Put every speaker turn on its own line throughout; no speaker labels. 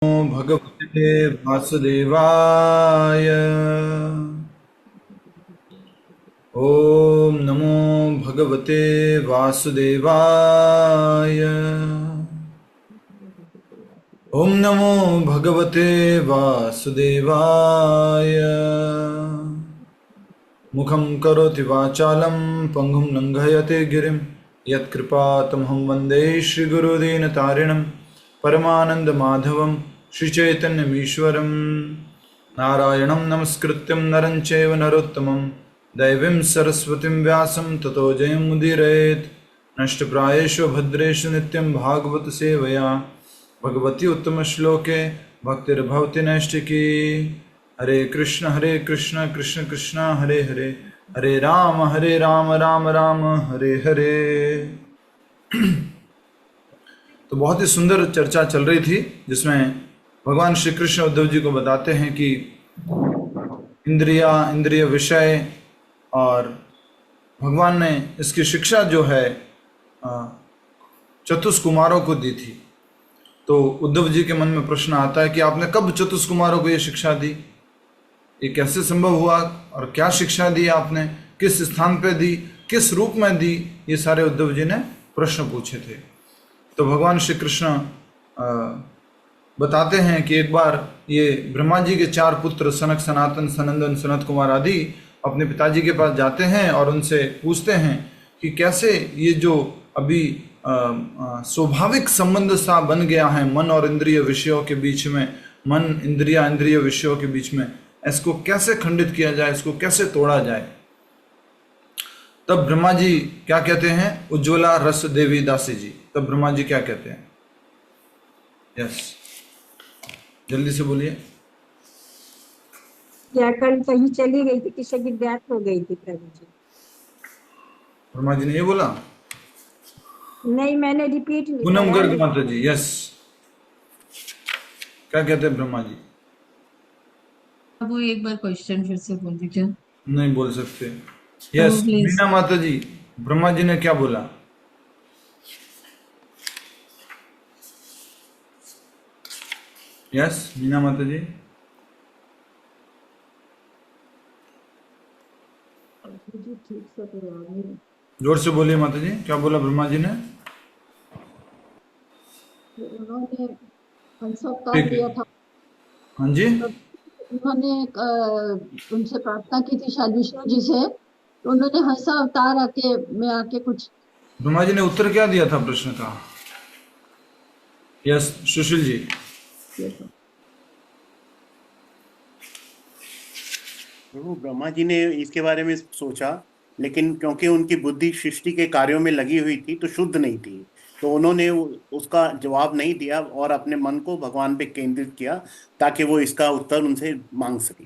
भगवते वासुदेवाय। ओम नमो भगवते वासुदेवाय। ओम नमो भगवते वासुदेवाय। मुखं करोति वाचालं पंगुं लंघयते गिरिं यत्कृपातमहं वन्दे श्रीगुरुदीनतारिणं परमानन्दमाधवं श्रीचैतन्यमीश्वरं। नारायणं नमस्कृत्यं नरं चैव नरोत्तमं दैवीं सरस्वतीं व्यासं ततो जयमुदीरयेत्। नष्टप्रायेषु भद्रेषु नित्यं भागवत सेवया भगवती उत्तमश्लोके भक्तिर्भवति नैष्टिकी। हरे कृष्ण कृष्ण कृष्ण हरे हरे, हरे राम राम राम हरे हरे। तो बहुत ही सुंदर चर्चा चल रही थी जिसमें भगवान श्री कृष्ण उद्धव जी को बताते हैं कि इंद्रिय विषय, और भगवान ने इसकी शिक्षा जो है चतुष्कुमारों को दी थी। तो उद्धव जी के मन में प्रश्न आता है कि आपने कब चतुष्कुमारों को ये शिक्षा दी, ये कैसे संभव हुआ और क्या शिक्षा दी आपने, किस स्थान पे दी, किस रूप में दी, ये सारे उद्धव जी ने प्रश्न पूछे थे। तो भगवान श्री कृष्ण बताते हैं कि एक बार ये ब्रह्मा जी के 4 पुत्र सनक, सनातन, सनंदन, सनत कुमार आदि अपने पिताजी के पास जाते हैं और उनसे पूछते हैं कि कैसे ये जो अभी स्वाभाविक संबंध सा बन गया है मन और इंद्रिय विषयों के बीच में, मन इंद्रिय विषयों के बीच में, इसको कैसे खंडित किया जाए, इसको कैसे तोड़ा जाए। तब ब्रह्मा जी क्या कहते हैं, उज्ज्वला रस देवी दासी जी, तब ब्रह्मा जी क्या कहते हैं? यस, जल्दी से बोलिए।
क्या कल कहीं चली गई थी, किसी की डेथ हो गई थी प्रभु जी?
ब्रह्मा जी ने ये बोला?
नहीं, मैंने रिपीट नहीं
पूनम
किया।
गर्ग माता जी, यस, क्या कहते हैं ब्रह्मा जी?
वो एक बार क्वेश्चन फिर से बोल दीजिए।
नहीं बोल सकते। यस, मीना माता जी, ब्रह्मा जी ने क्या बोला? यस, मीना माता जी,
ठीक से तो याद नहीं।
जोर से बोलिए माता जी, क्या बोला ब्रह्मा जी ने?
उन्होंने कंसर्ट काट दिया था।
हाँ जी,
उन्होंने उनसे प्रार्थना की थी शायद विष्णु जी से, तो उन्होंने हंसा अवतार आके कुछ।
ब्रह्मा जी ने उत्तर क्या दिया था प्रश्न का? यस, सुशील जी।
प्रभु, ब्रह्मा जी ने इसके बारे में सोचा, लेकिन क्योंकि उनकी बुद्धि सृष्टि के कार्यों में लगी हुई थी तो शुद्ध नहीं थी, तो उन्होंने उसका जवाब नहीं दिया और अपने मन को भगवान पे केंद्रित किया ताकि वो इसका उत्तर उनसे मांग सके।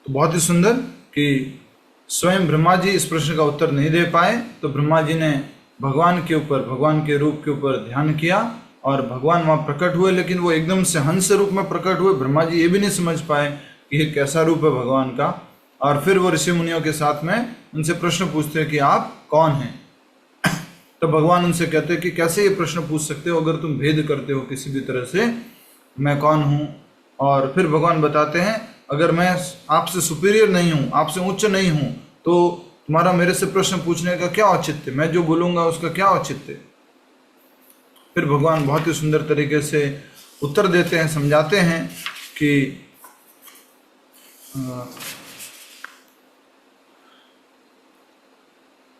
तो बहुत ही सुंदर कि स्वयं ब्रह्मा जी इस प्रश्न का उत्तर नहीं दे पाए, तो ब्रह्मा जी ने भगवान के ऊपर, भगवान के रूप के ऊपर ध्यान किया और भगवान वहां प्रकट हुए, लेकिन वो एकदम से हंस रूप में प्रकट हुए। ब्रह्मा जी ये भी नहीं समझ पाए कि ये कैसा रूप है भगवान का। और फिर वो ऋषि मुनियों के साथ में उनसे प्रश्न पूछते हैं कि आप कौन हैं। तो भगवान उनसे कहते हैं कि कैसे ये प्रश्न पूछ सकते हो अगर तुम भेद करते हो किसी भी तरह से, मैं कौन हूँ। और फिर भगवान बताते हैं अगर मैं आपसे सुपीरियर नहीं हूँ, आपसे उच्च नहीं हूँ, तो तुम्हारा मेरे से प्रश्न पूछने का क्या औचित्य, मैं जो बोलूँगा उसका क्या औचित्य। फिर भगवान बहुत ही सुंदर तरीके से उत्तर देते हैं, समझाते हैं कि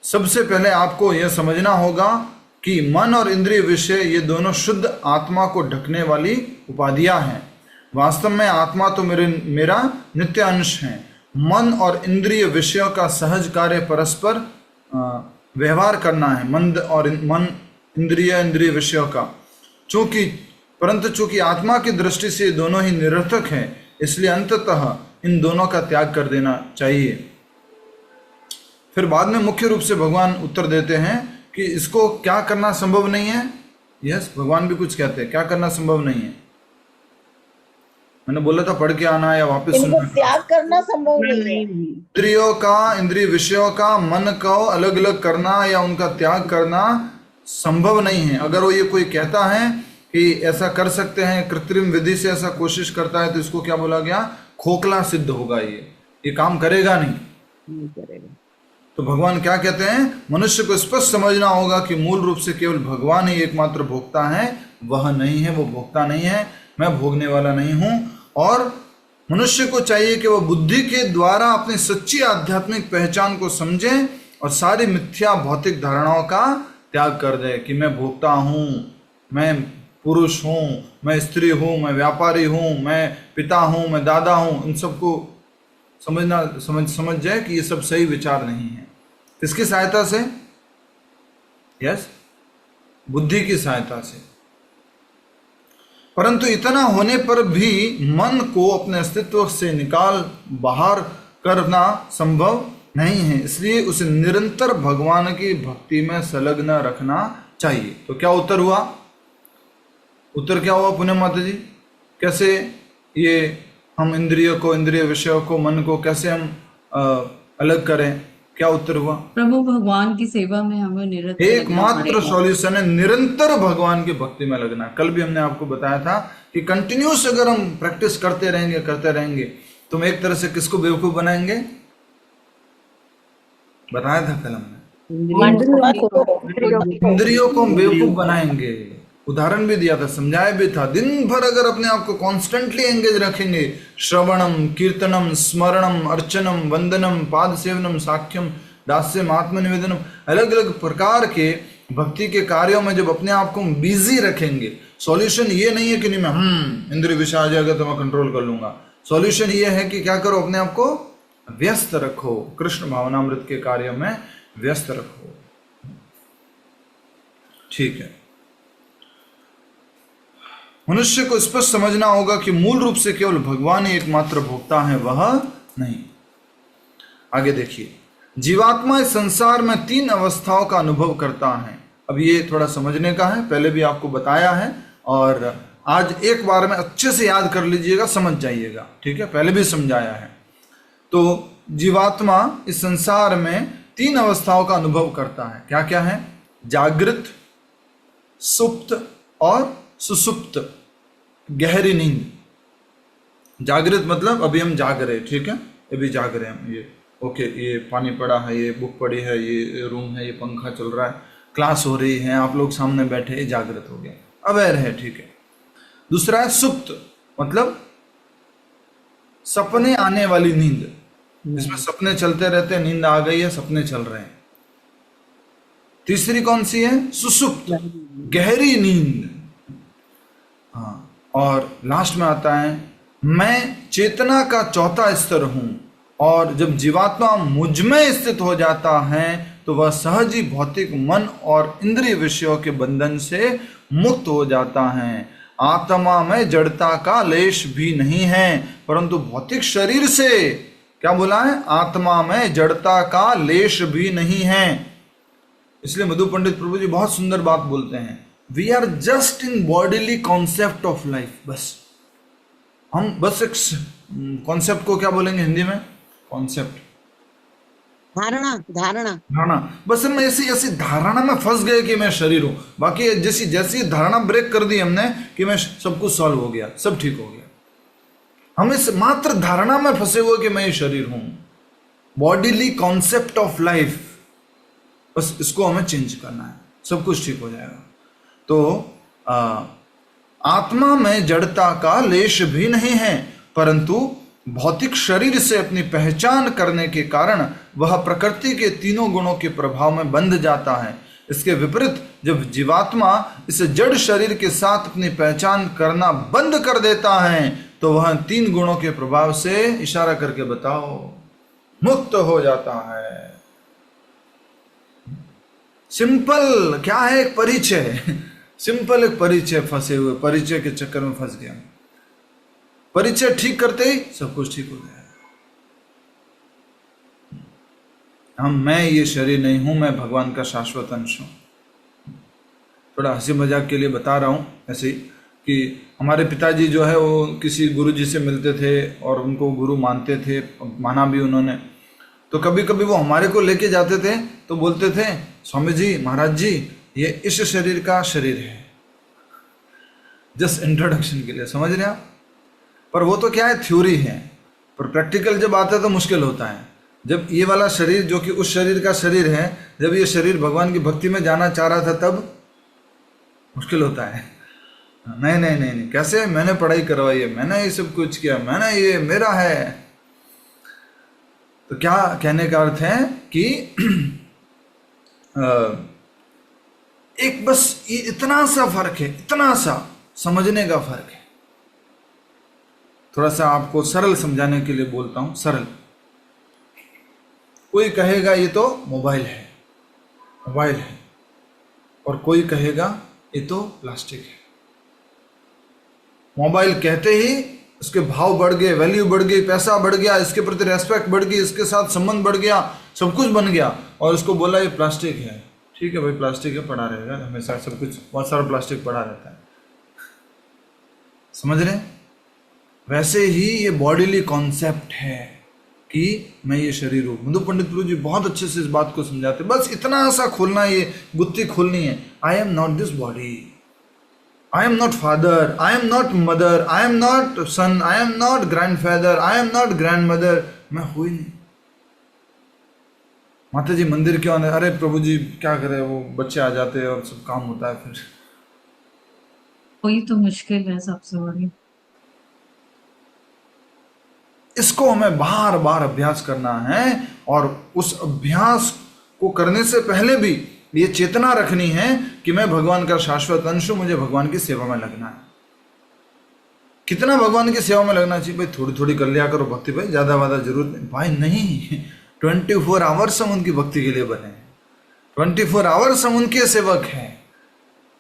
सबसे पहले आपको यह समझना होगा कि मन और इंद्रिय विषय ये दोनों शुद्ध आत्मा को ढकने वाली उपाधियां हैं। वास्तव में आत्मा तो मेरा नित्य अंश है। मन और इंद्रिय विषयों का सहज कार्य परस्पर व्यवहार करना है, मन इंद्रिय विषयों का। परंतु चूंकि आत्मा की दृष्टि से दोनों ही निरर्थक है, इसलिए अंततः इन दोनों का त्याग कर देना चाहिए। फिर बाद में मुख्य रूप से भगवान उत्तर देते हैं कि इसको क्या करना संभव नहीं है। यस, भगवान भी कुछ कहते हैं क्या करना संभव नहीं है। मैंने बोला था पढ़ के आना या वापस सुनना।
त्याग करना संभव नहीं है।
इंद्रिय विषयों का, मन को अलग अलग करना या उनका त्याग करना संभव नहीं है। अगर वो ये कोई कहता है कि ऐसा कर सकते हैं, कृत्रिम विधि से ऐसा कोशिश करता है तो इसको क्या बोला गया, खोखला सिद्ध होगा, ये काम करेगा नहीं। तो भगवान क्या कहते हैं, मनुष्य को स्पष्ट समझना होगा कि मूल रूप से केवल भगवान ही एकमात्र भोक्ता है, वह नहीं है, वो भोक्ता नहीं है, मैं भोगने वाला नहीं हूं। और मनुष्य को चाहिए कि वह बुद्धि के द्वारा अपनी सच्ची आध्यात्मिक पहचान को समझे और सारी मिथ्या भौतिक धारणाओं का त्याग कर दे कि मैं भोक्ता हूँ, मैं पुरुष हूँ, मैं स्त्री हूँ, मैं व्यापारी हूँ, मैं पिता हूँ, मैं दादा हूँ। इन सबको समझ जाए कि ये सब सही विचार नहीं है। किसकी सहायता से? यस, बुद्धि की सहायता से। परंतु इतना होने पर भी मन को अपने अस्तित्व से निकाल बाहर करना संभव नहीं है, इसलिए उसे निरंतर भगवान की भक्ति में संलग्न रखना चाहिए। तो क्या उत्तर हुआ? उत्तर क्या हुआ पुण्य माता जी? कैसे ये हम इंद्रिय विषयों को, मन को कैसे हम अलग करें? क्या उत्तर हुआ?
प्रभु भगवान की सेवा में हमें निरंतर
एकमात्र सॉल्यूशन है निरंतर भगवान की भक्ति में लगना। कल भी हमने आपको बताया था कि कंटिन्यूस अगर हम प्रैक्टिस करते रहेंगे तो हम एक तरह से किसको बेवकूफ बनाएंगे? बताया था कल हमने, इंद्रियों को हम बेवकूफ बनाएंगे। उदाहरण भी दिया था, समझाया भी था। दिन भर अगर अपने आप को कॉन्स्टेंटली एंगेज रखेंगे, श्रवणम, कीर्तनम, स्मरणम, अर्चनम, वंदनम, पाद सेवनम, साख्यम, दास्यम, आत्मनिवेदनम, अलग अलग प्रकार के भक्ति के कार्यों में जब अपने आप को बिजी रखेंगे, सॉल्यूशन ये नहीं है कि नहीं मैं इंद्रिय विषय आ जाएगा तो मैं कंट्रोल कर लूंगा। सॉल्यूशन ये है कि क्या करो, अपने आप को व्यस्त रखो, कृष्ण भावनामृत के कार्यों में व्यस्त रखो। ठीक है, मनुष्य को स्पष्ट समझना होगा कि मूल रूप से केवल भगवान ही एकमात्र भोक्ता है, वह नहीं। आगे देखिए, जीवात्मा इस संसार में 3 अवस्थाओं का अनुभव करता है। अब ये थोड़ा समझने का है, पहले भी आपको बताया है और आज एक बार में अच्छे से याद कर लीजिएगा, समझ जाइएगा। ठीक है, पहले भी समझाया है। तो जीवात्मा इस संसार में 3 अवस्थाओं का अनुभव करता है। क्या क्या है? जागृत, सुप्त और सुसुप्त, गहरी नींद। जागृत मतलब अभी हम जाग रहे, ठीक है, अभी जाग रहे हैं, ये ओके, ये पानी पड़ा है, ये बुक पड़ी है, ये रूम है, ये पंखा चल रहा है, क्लास हो रही है, आप लोग सामने बैठे, ये जागृत हो गया, अवेयर है। ठीक है। दूसरा है सुप्त, मतलब सपने आने वाली नींद, जिसमें सपने चलते रहते हैं, नींद आ गई है, सपने चल रहे हैं। तीसरी कौन सी है? सुसुप्त, गहरी नींद। हाँ, और लास्ट में आता है मैं चेतना का चौथा स्तर हूं, और जब जीवात्मा मुझ में स्थित हो जाता है तो वह सहज ही भौतिक मन और इंद्रिय विषयों के बंधन से मुक्त हो जाता है। आत्मा में जड़ता का लेश भी नहीं है, परंतु भौतिक शरीर से, क्या बोला है? आत्मा में जड़ता का लेश भी नहीं है। इसलिए मधु पंडित प्रभु जी बहुत सुंदर बात बोलते हैं, we are just in bodily concept of life. बस हम बस एक कॉन्सेप्ट को क्या बोलेंगे हिंदी में? कॉन्सेप्ट, धारणा। बस हम ऐसी धारणा में फंस गए कि मैं शरीर हूं। बाकी जैसी धारणा ब्रेक कर दी हमने कि मैं सब कुछ सॉल्व हो गया, सब ठीक हो गया। हम इस मात्र धारणा में फंसे हुए कि मैं ये शरीर हूं, बॉडीली कॉन्सेप्ट ऑफ लाइफ। बस इसको हमें चेंज करना है, सब कुछ ठीक हो जाएगा। तो आत्मा में जड़ता का लेश भी नहीं है, परंतु भौतिक शरीर से अपनी पहचान करने के कारण वह प्रकृति के तीनों गुणों के प्रभाव में बंध जाता है। इसके विपरीत जब जीवात्मा इस जड़ शरीर के साथ अपनी पहचान करना बंद कर देता है तो वह 3 गुणों के प्रभाव से, इशारा करके बताओ, मुक्त हो जाता है। सिंपल क्या है? एक परिचय, सिंपल एक परिचय, फंसे हुए परिचय के चक्कर में फंस गया। परिचय ठीक करते ही सब कुछ ठीक हो जाएगा। मैं ये शरीर नहीं हूं, मैं भगवान का शाश्वत अंश हूं। थोड़ा हंसी मजाक के लिए बता रहा हूं ऐसे ही कि हमारे पिताजी जो है वो किसी गुरु जी से मिलते थे और उनको गुरु मानते थे, माना भी उन्होंने। तो कभी कभी वो हमारे को लेके जाते थे तो बोलते थे, स्वामी जी, महाराज जी, ये इस शरीर का शरीर है। जस्ट इंट्रोडक्शन के लिए, समझ रहे हैं आप। पर वो तो क्या है, थ्योरी है, पर प्रैक्टिकल जब आता है तो मुश्किल होता है। जब ये वाला शरीर जो कि उस शरीर का शरीर है, जब ये शरीर भगवान की भक्ति में जाना चाह रहा था तब मुश्किल होता है। नहीं नहीं नहीं नहीं, कैसे, मैंने पढ़ाई करवाई है, मैंने ये सब कुछ किया, मैंने ये मेरा है। तो क्या कहने का अर्थ है कि एक बस ये इतना सा फर्क है, इतना सा समझने का फर्क है। थोड़ा सा आपको सरल समझाने के लिए बोलता हूं, सरल। कोई कहेगा ये तो मोबाइल है, मोबाइल है, और कोई कहेगा ये तो प्लास्टिक है। मोबाइल कहते ही उसके भाव बढ़ गए, वैल्यू बढ़ गई, पैसा बढ़ गया, इसके प्रति रेस्पेक्ट बढ़ गई, इसके साथ संबंध बढ़ गया, सब कुछ बन गया, और उसको बोला ये प्लास्टिक है। ठीक है भाई, प्लास्टिक है, पड़ा रहेगा हमेशा, सब कुछ, बहुत सारा प्लास्टिक पड़ा रहता है, समझ रहे हैं। वैसे ही ये बॉडीली कॉन्सेप्ट है कि मैं ये शरीर हूँ। मधु पंडित प्रभु जी बहुत अच्छे से इस बात को समझाते, बस इतना सा खोलना, ये गुत्थी खोलनी है। I am not this body, I am not father, I am not mother, I am not son, I am not grandfather, I am not grandmother। मैं हूँ ही नहीं। माता जी मंदिर क्यों आने, अरे प्रभु जी क्या करे, वो बच्चे आ जाते हैं और सब काम होता है फिर।
वही तो मुश्किल है सबसे बड़ी।
इसको हमें बार बार अभ्यास करना है, और उस अभ्यास को करने से पहले भी ये चेतना रखनी है कि मैं भगवान का शाश्वत अंश हूं, मुझे भगवान की सेवा में लगना है। कितना भगवान की सेवा में लगना चाहिए भाई, थोड़ी थोड़ी कर लिया करो भक्ति भाई, ज्यादा ज्यादा जरूरत नहीं भाई, नहीं। 24 आवर्स हम उनकी भक्ति के लिए बने हैं, 24 आवर्स हम उनके सेवक हैं।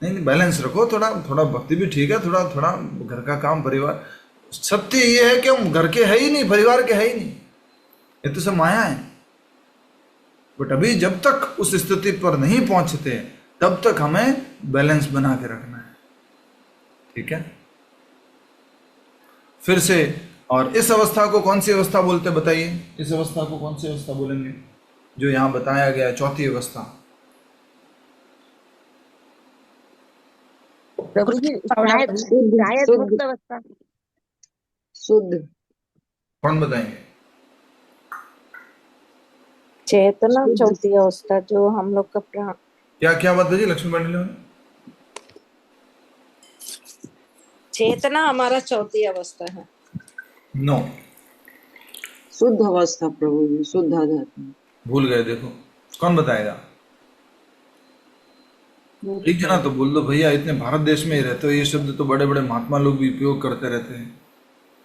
नहीं, बैलेंस रखो, थोड़ा थोड़ा भक्ति भी ठीक है, थोड़ा थोड़ा घर का काम, परिवार। सत्य ये है कि हम घर के है ही नहीं, परिवार के है ही नहीं, ये तो सब माया है। बट अभी जब तक उस स्थिति पर नहीं पहुंचते तब तक हमें बैलेंस बना के रखना है, ठीक है। फिर से, और इस अवस्था को कौन सी अवस्था बोलते हैं बताइए, इस अवस्था को कौन सी अवस्था बोलेंगे जो यहां बताया गया है, चौथी अवस्था।
प्रभु जी शुद्ध
कौन बताएंगे?
चेतना चौथी अवस्था, जो हम लोग का प्राण।
क्या क्या बात है जी लक्ष्मी पांडे?
चेतना हमारा चौथी अवस्था है।
नो,
शुद्ध अवस्था प्रभु जी, शुद्ध आध्यात्म।
भूल गए, देखो कौन बताएगा? एक जना तो बोल दो भैया, इतने भारत देश में ही रहते हो, ये शब्द तो बड़े बड़े महात्मा लोग भी उपयोग करते रहते हैं,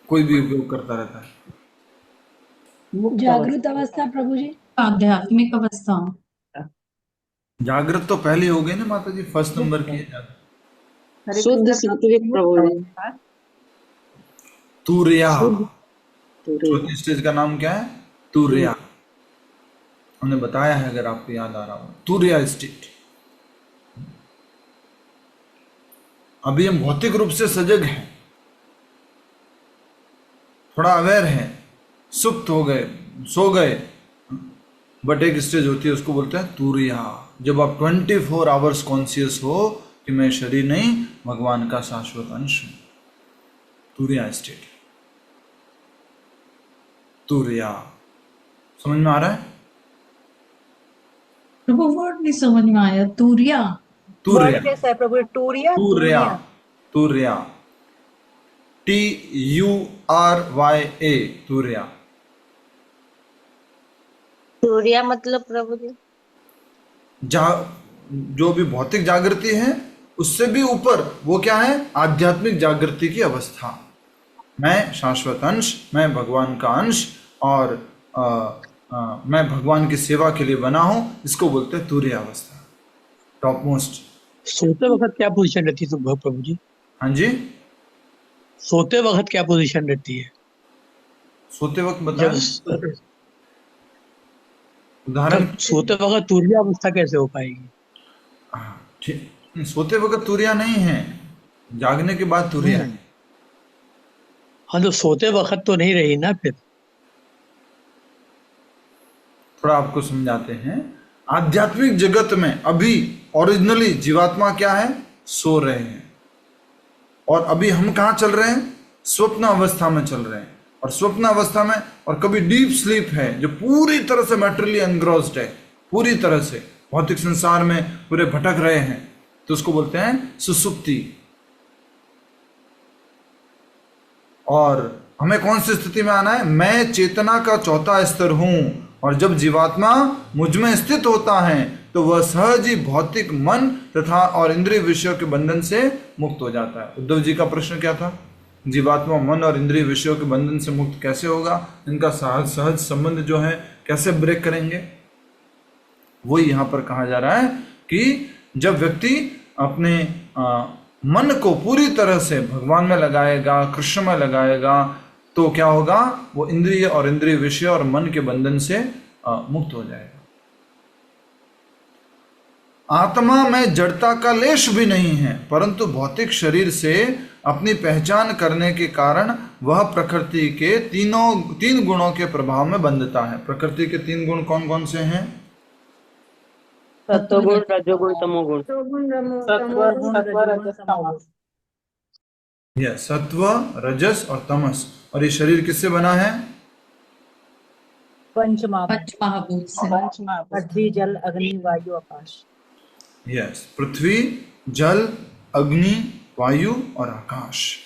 कोई भी उपयोग करता रहता है।
जागृत अवस्था प्रभु जी,
आध्यात्मिक अवस्था।
जागृत तो पहले हो गए ना माता जी, फर्स्ट नंबर की है।
शुद्ध सात्विक प्रभु जी,
तुर्या, चौथी स्टेज का नाम क्या है? तुर्या। हमने बताया है, अगर आपको याद आ रहा हो, तुर्या स्टेट। अभी हम भौतिक रूप से सजग हैं, थोड़ा अवेयर हैं, सुप्त हो गए, सो गए, बट एक स्टेज होती है उसको बोलते हैं तुर्या, जब आप 24 आवर्स कॉन्शियस हो कि मैं शरीर नहीं, भगवान का शाश्वत अंश हूं। तुर्या स्टेट, तुर्या। समझ में आ रहा है?
प्रभु वर्ड नहीं समझ में आया। तुर्या,
तुर्या,
कैसा है प्रभु? टूरिया,
तुर्या, तुर्या, TURYA, तुर्या।
टूरिया मतलब प्रभु जी
जो भी भौतिक जागृति है उससे भी ऊपर वो क्या है? आध्यात्मिक जागृति की अवस्था। मैं शाश्वत अंश, मैं भगवान का अंश, और मैं भगवान की सेवा के लिए बना हूं, इसको बोलते हैं तुर्य अवस्था, टॉप मोस्ट।
सोते वक्त क्या पोजीशन रहती है प्रभु जी?
हाँ जी,
सोते वक्त क्या पोजीशन रहती है?
सोते वक्त बताएं उदाहरण।
सोते वक्त तुर्य अवस्था कैसे हो पाएगी?
ठीक, सोते वक्त तुर्या नहीं है, जागने के बाद तुर्या है।
हाँ, तो सोते वक्त तो नहीं रही ना फिर।
थोड़ा आपको समझाते हैं। आध्यात्मिक जगत में अभी ओरिजिनली जीवात्मा क्या है? सो रहे हैं, और अभी हम कहाँ चल रहे हैं? स्वप्न अवस्था में चल रहे हैं। और स्वप्न अवस्था में और कभी डीप स्लीप है जो पूरी तरह से मैटरली एनग्रोस्ड है, पूरी तरह से भौतिक संसार में पूरे भटक रहे हैं, तो उसको बोलते हैं सुसुप्ति। और हमें कौन सी स्थिति में आना है? मैं चेतना का चौथा स्तर हूं, और जब जीवात्मा मुझ में स्थित होता है तो वह सहज ही भौतिक मन तथा और इंद्रिय विषयों के बंधन से मुक्त हो जाता है। उद्धव जी का प्रश्न क्या था? जीवात्मा मन और इंद्रिय विषयों के बंधन से मुक्त कैसे होगा? इनका सहज संबंध जो है कैसे ब्रेक करेंगे? वही यहाँ पर कहा जा रहा है कि जब व्यक्ति अपने मन को पूरी तरह से भगवान में लगाएगा, कृष्ण में लगाएगा, तो क्या होगा? वो इंद्रिय और इंद्रिय विषय और मन के बंधन से मुक्त हो जाएगा। आत्मा में जड़ता का लेश भी नहीं है, परंतु भौतिक शरीर से अपनी पहचान करने के कारण वह प्रकृति के तीन गुणों के प्रभाव में बंधता है। प्रकृति के 3 गुण कौन कौन से हैं?
सत्वगुण, रजोगुण, तमोगुण।
यह सत्व, रजस और तमस। और ये शरीर किससे बना है?
पंच महाभूत से।
पृथ्वी, जल, अग्नि, वायु, आकाश।
यस, पृथ्वी, जल, अग्नि, वायु और आकाश।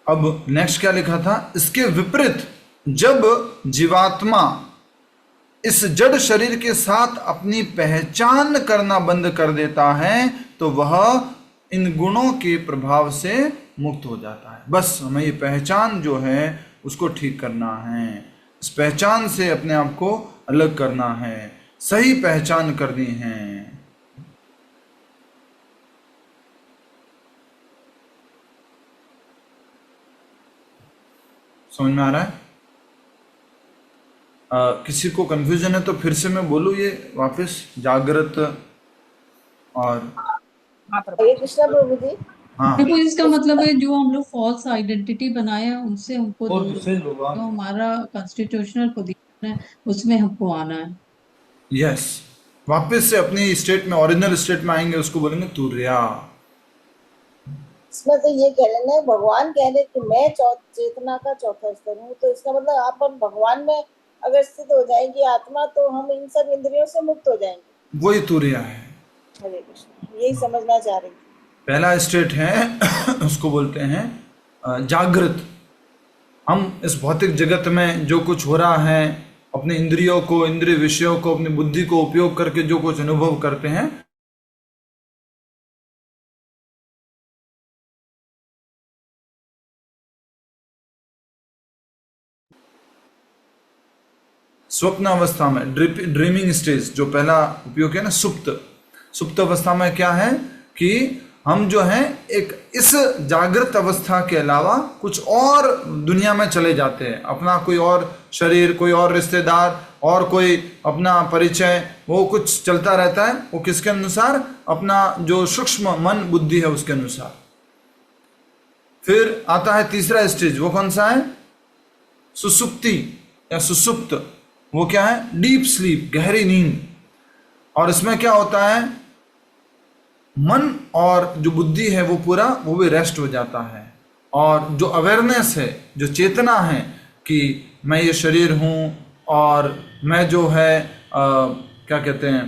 अब नेक्स्ट क्या लिखा था? इसके विपरीत जब जीवात्मा इस जड़ शरीर के साथ अपनी पहचान करना बंद कर देता है तो वह इन गुणों के प्रभाव से मुक्त हो जाता है। बस हमें ये पहचान जो है उसको ठीक करना है, इस पहचान से अपने आप को अलग करना है, सही पहचान करनी है। समझ में आ रहा है? किसी को कंफ्यूजन है तो फिर से मैं बोलूं ये वापस जागृत और
कृष्णा प्रभु जी।
हाँ,
देखो इसका मतलब है जो हम लोग फॉल्स आइडेंटिटी बनाए हैं उनसे हमको
और
दूर,
विशेष होगा।
जो हमारा कॉन्स्टिट्यूशनल पोजीशन है उसमें हमको आना है।
यस, वापस से अपनी स्टेट में, ओरिजिनल स्टेट में आएंगे, उसको बोलेंगे तुर्या।
इसमें तो ये कह लेना है, भगवान कह रहे कि मैं चेतना का चौथा स्तर हूँ, तो इसका मतलब आप भगवान में अगर स्थित हो जाएंगी आत्मा तो हम इन सब इंद्रियों से मुक्त हो जाएंगे।
वही तुर्या है।
हरे कृष्ण, यही समझना चाह रही थी।
पहला स्टेट है उसको बोलते हैं जागृत। हम इस भौतिक जगत में जो कुछ हो रहा है, अपने इंद्रियों को, इंद्रिय विषयों को, अपनी बुद्धि को उपयोग करके जो कुछ अनुभव करते हैं, स्वप्न अवस्था में, ड्रीमिंग स्टेज जो पहला उपयोग है ना, सुप्त अवस्था में क्या है कि हम जो है एक इस जागृत अवस्था के अलावा कुछ और दुनिया में चले जाते हैं। अपना कोई और शरीर, कोई और रिश्तेदार और कोई अपना परिचय, वो कुछ चलता रहता है। वो किसके अनुसार? अपना जो सूक्ष्म मन बुद्धि है उसके अनुसार। फिर आता है तीसरा स्टेज, वो कौन सा है? सुसुप्ति या सुसुप्त। वो क्या है? डीप स्लीप, गहरी नींद। और इसमें क्या होता है? मन और जो बुद्धि है वो पूरा, वो भी रेस्ट हो जाता है। और जो अवेयरनेस है, जो चेतना है कि मैं ये शरीर हूँ और मैं जो है क्या कहते हैं,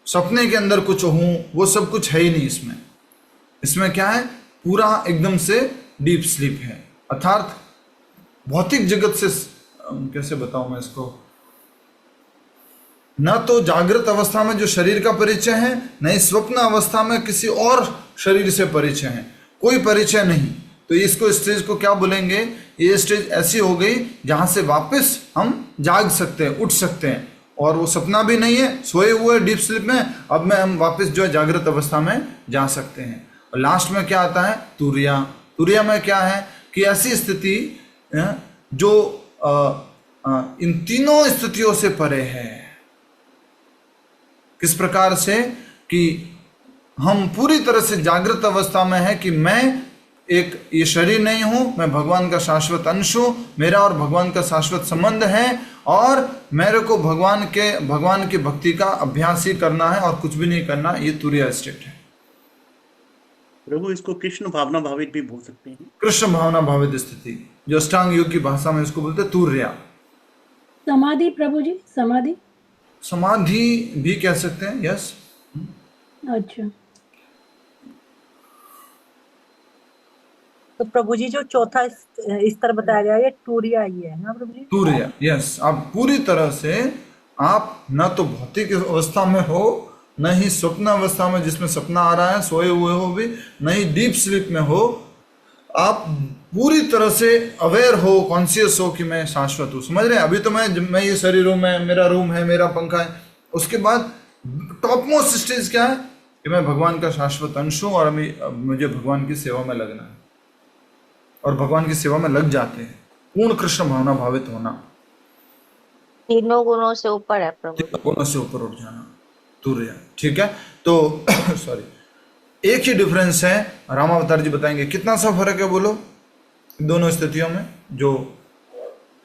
सपने के अंदर कुछ हूँ, वो सब कुछ है ही नहीं इसमें। इसमें क्या है? पूरा एकदम से डीप स्लीप है। अर्थात भौतिक जगत से, कैसे बताऊं मैं इसको, न तो जागृत अवस्था में जो शरीर का परिचय है, न ही स्वप्न अवस्था में किसी और शरीर से परिचय है, कोई परिचय नहीं। तो इसको स्टेज को क्या बोलेंगे? ये स्टेज ऐसी हो गई जहां से वापस हम जाग सकते हैं, उठ सकते हैं, और वो सपना भी नहीं है, सोए हुए डीप स्लीप में, अब में हम वापस जो है जागृत अवस्था में जा सकते हैं। और लास्ट में क्या आता है? तुर्या। तुर्या में क्या है कि ऐसी स्थिति जो इन तीनों स्थितियों से परे है। किस प्रकार से? कि हम पूरी तरह से जागृत अवस्था में है कि मैं एक ये शरीर नहीं हूं, मैं भगवान का शाश्वत अंश हूं, मेरा और भगवान का शाश्वत संबंध है और मेरे को भगवान की भक्ति का अभ्यास ही करना है और कुछ भी नहीं करना। ये तुरीय स्टेट है।
प्रभु इसको कृष्ण भावना भावित भी बोल सकते हैं।
कृष्ण भावना भावित स्थिति, जो अष्टांग योग की भाषा में इसको बोलते हैं तुर्या।
समाधि प्रभु जी, समाधि।
समाधि भी कह सकते हैं, यस।
अच्छा, तो प्रभु जी जो चौथा स्तर बताया गया ये टूरिया ही है ना प्रभु जी?
तुर्या, यस। आप पूरी तरह से आप न तो भौतिक अवस्था में हो, न ही स्वप्न अवस्था में जिसमें सपना आ रहा है, सोए हुए हो भी, न ही डीप स्लीप में हो। आप पूरी तरह से अवेयर हो, कॉन्शियस हो कि मैं शाश्वत हूँ। समझ रहे हैं? अभी तो मैं ये शरीर हूँ, मैं, मेरा रूम है, मेरा पंखा है। उसके बाद टॉप मोस्ट स्टेज क्या है कि मैं भगवान का शाश्वत अंश हूँ और मुझे भगवान की सेवा में लगना है, और भगवान की सेवा में लग जाते हैं। पूर्ण कृष्ण भावना भावित होना,
तीनों गुणों से ऊपर है प्रभु।
गुणों से ऊपर उठ जाना, तुर्य। ठीक है, तो सॉरी, एक ही डिफरेंस है। रामावतार जी बताएंगे कितना सा फर्क है, बोलो, दोनों स्थितियों में। जो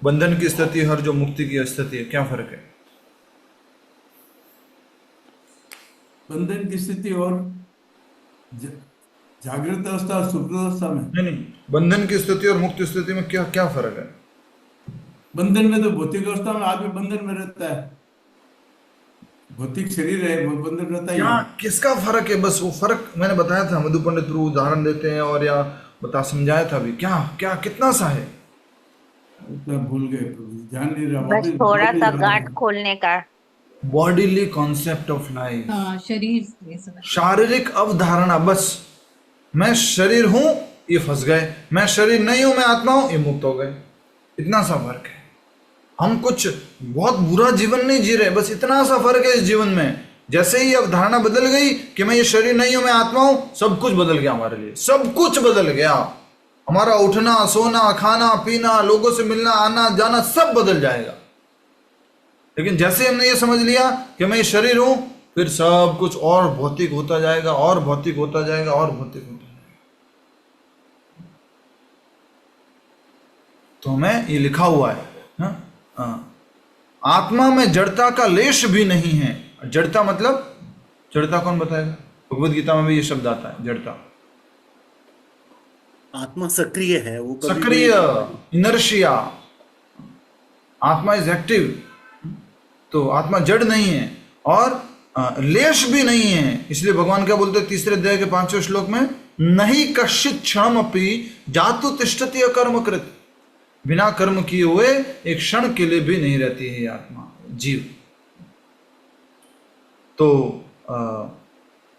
बंधन की स्थिति और जो मुक्ति की स्थिति है, क्या फर्क है?
बंधन की स्थिति और जागृत अवस्था और सुप्त अवस्था में?
नहीं, बंधन की स्थिति और मुक्ति स्थिति में क्या क्या फर्क है?
बंधन में तो भौतिक अवस्था में आदमी बंधन में रहता है, भौतिक शरीर है, वो बंधन रहता ही
क्या
है।
किसका फर्क है? बस वो फर्क मैंने बताया था, मधु पंडित प्रभु उदाहरण देते हैं और या समझाया था भी। क्या क्या कितना सा है?
भूल गए प्रभु, ध्यान नहीं रहा।
बस थोड़ा सा गांठ खोलने का।
बॉडीली कॉन्सेप्ट ऑफ लाइफ,
हाँ, शरीर ये समझ।
शारीरिक अवधारणा। बस मैं शरीर हूं, ये फंस गए। मैं शरीर नहीं हूं, मैं आत्मा हूं, ये मुक्त हो गए। इतना सा फर्क है। हम कुछ बहुत बुरा जीवन नहीं जी रहे, बस इतना सा फर्क है इस जीवन में। जैसे ही अवधारणा बदल गई कि मैं ये शरीर नहीं हूं, मैं आत्मा हूं, सब कुछ बदल गया हमारे लिए। सब कुछ बदल गया। हमारा उठना, सोना, खाना, पीना, लोगों से मिलना, आना जाना, सब बदल जाएगा। लेकिन जैसे हमने ये समझ लिया कि मैं ये शरीर हूं, फिर सब कुछ और भौतिक होता जाएगा, और भौतिक होता जाएगा, और भौतिक होता जाएगा। तो हमें ये लिखा हुआ है, आत्मा में जड़ता का लेश भी नहीं है। जड़ता मतलब, जड़ता कौन बताएगा? भगवद गीता में भी ये शब्द आता है, जड़ता।
आत्मा सक्रिय है, वो कभी
सक्रिय, इनर्शिया। आत्मा इज एक्टिव। तो आत्मा जड़ नहीं है और लेश भी नहीं है। इसलिए भगवान क्या बोलते हैं तीसरे अध्याय के 5वें श्लोक में, नहीं कश्चित क्षणमपि जातु तिष्ठति अकर्मकृत। बिना कर्म किए हुए एक क्षण के लिए भी नहीं रहती है आत्मा, जीव। तो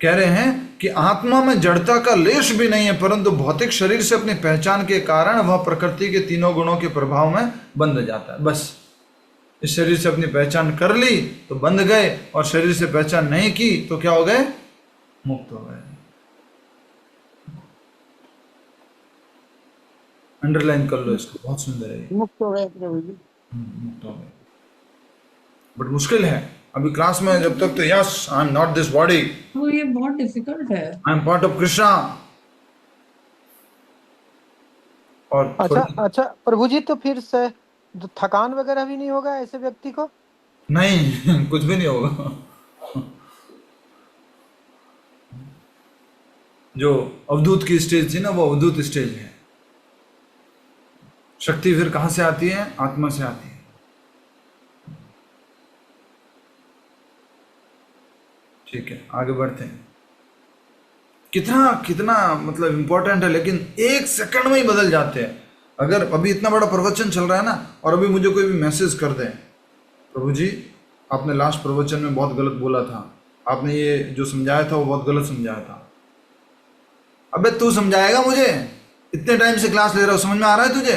कह रहे हैं कि आत्मा में जड़ता का लेश भी नहीं है, परंतु भौतिक शरीर से अपनी पहचान के कारण वह प्रकृति के तीनों गुणों के प्रभाव में बंध जाता है। बस इस शरीर से अपनी पहचान कर ली तो बंध गए, और शरीर से पहचान नहीं की तो क्या हो गए? मुक्त हो गए। अंडरलाइन कर लो इसको, बहुत सुंदर है।
मुक्त हो गए प्रभु जी।
मुक्त हो गए। बट मुश्किल है अभी क्लास में जब तक तो yes I am not this body,
वो ये बहुत डिफिकल्ट है।
I am part of Krishna. और
अच्छा प्रभु जी, तो फिर से थकान वगैरह भी नहीं होगा ऐसे व्यक्ति को?
नहीं कुछ भी नहीं होगा। जो अवधूत की स्टेज थी ना, वो अवधूत स्टेज है। शक्ति फिर कहां से आती है? आत्मा से आती है। ठीक है, आगे बढ़ते हैं। कितना कितना मतलब इंपॉर्टेंट है, लेकिन एक सेकंड में ही बदल जाते हैं। अगर अभी इतना बड़ा प्रवचन चल रहा है ना, और अभी मुझे कोई भी मैसेज कर दे, प्रभु जी आपने लास्ट प्रवचन में बहुत गलत बोला था, आपने ये जो समझाया था वो बहुत गलत समझाया था। अबे तू समझाएगा मुझे? इतने टाइम से क्लास ले रहा हूं, समझ में आ रहा है तुझे?